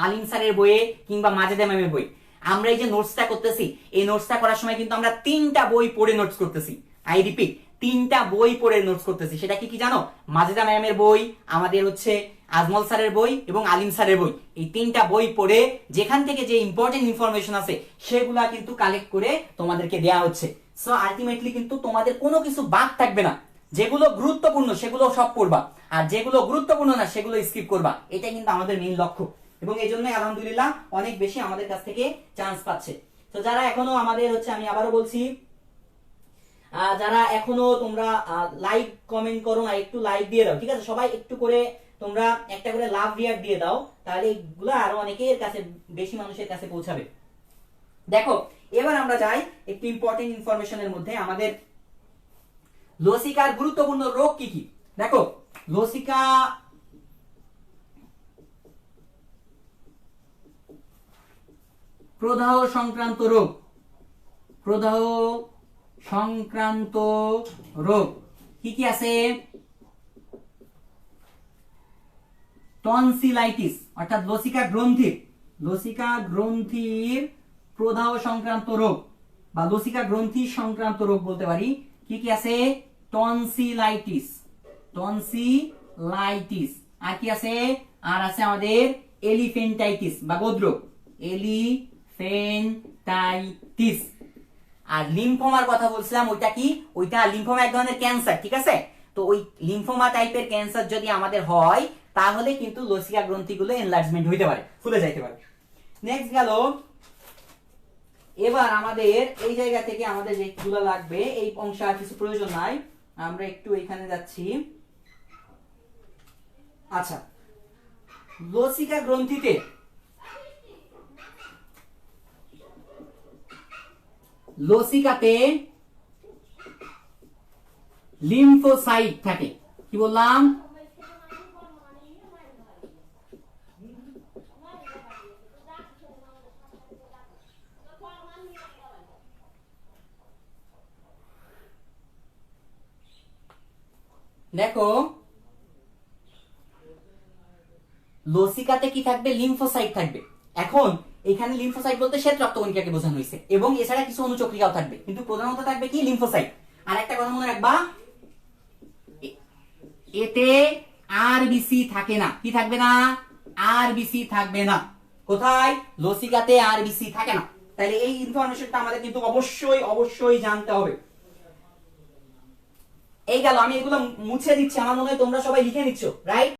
আলিম স্যারের বইয়ে কিংবা মাজেদা ম্যামের বই। আমরা এই যে নোটসটা করতেছি, এই নোটসটা করার সময় কিন্তু আমরা 3টা বই পড়ে নোটস করতেছি। আই রিপিট, 3টা বই পড়ে নোটস করতেছি। সেটা কি কি জানো? মাজেদা ম্যামের বই, আমাদের হচ্ছে আজমল স্যারের বই এবং আলিম স্যারের বই। এই 3টা বই পড়ে যেখান থেকে যে ইম্পর্টেন্ট ইনফরমেশন আছে সেগুলা কিন্তু কালেক্ট করে তোমাদেরকে দেয়া হচ্ছে। সো আলটিমেটলি কিন্তু তোমাদের কোনো কিছু বাদ থাকবে না, যেগুলো গুরুত্বপূর্ণ সেগুলো সব পড়বা, আর যেগুলো গুরুত্বপূর্ণ না সেগুলো স্কিপ করবা। এটা কিন্তু আমাদের মেইন লক্ষ্য, এবং এই জন্যই আলহামদুলিল্লাহ অনেক বেশি আমাদের কাছ থেকে চান্স পাচ্ছে। তো যারা এখনো আমাদের হচ্ছে, আমি আবারও বলছি, যারা এখনো তোমরা লাইক কমেন্ট করো না, একটু লাইক দিয়ে দাও, ঠিক আছে? সবাই একটু করে তোমরা একটা করে লাভ রিয়াক্ট দিয়ে দাও, তাহলে এগুলো আরো অনেকের কাছে, বেশি মানুষের কাছে পৌঁছাবে। দেখো এবার আমরা যাই একটু ইম্পর্টেন্ট ইনফরমেশনের মধ্যে। আমাদের লসিকার গুরুত্বপূর্ণ রোগ কি কি? দেখো লসিকা প্রদাহ সংক্রান্ত রোগ, প্রদাহ সংক্রান্ত রোগ কি কি আছে? টনসিলাইটিস, অর্থাৎ লসিকা গ্রন্থির প্রদাহ সংক্রান্ত রোগ বা লসিকা গ্রন্থি সংক্রান্ত রোগ বলতে পারি। কি কি আছে? টনসিলাইটিস, আর কি আছে? আর আছে আমাদের এলিফেন্টাইটিস বা গোদ্রোগ, এলিফেন্টাইটিস। আর লিম্ফোমার কথা বলছিলাম, ওইটা কি? ওইটা লিম্ফোমা এক ধরনের ক্যান্সার, ঠিক আছে? তো ওই লিম্ফোমা টাইপের ক্যান্সার যদি আমাদের হয় তাহলে কিন্তু লসিকা গ্রন্থিগুলো এনলার্জমেন্ট হইতে পারে, ফুলে যাইতে পারে। নেক্সট গেল, এবার আমাদের এই জায়গা থেকে আমাদের যেগুলো লাগবে, এই অংশে আর কিছু প্রয়োজন নাই, আমরা একটু এখানে যাচ্ছি। আচ্ছা, লসিকা গ্রন্থিতে লসিকাতে লিম্ফোসাইট থাকে। কি বললাম? দেখো লসিকাতে কি থাকবে? লিম্ফোসাইট থাকবে। এখন এখানে লিম্ফোসাইট বলতে শ্বেত রক্তকণিকাকে বোঝানো হয়েছে, এবং এছাড়া কিছু অনুচক্রিকাও থাকবে, কিন্তু প্রধানত থাকবে কি? লিম্ফোসাইট। আর একটা কথা মনে রাখবা, এতে আরবিসি থাকে না। কি থাকবে না? আরবিসি থাকবে না। কোথায়? লসিকাতে আরবিসি থাকে না। তাহলে এই ইনফরমেশনটা আমাদের কিন্তু অবশ্যই অবশ্যই জানতে হবে। এই গেল, আমি এগুলো মুছে দিচ্ছি, আমার মনে হয় তোমরা সবাই লিখে নিচ্ছ, রাইট?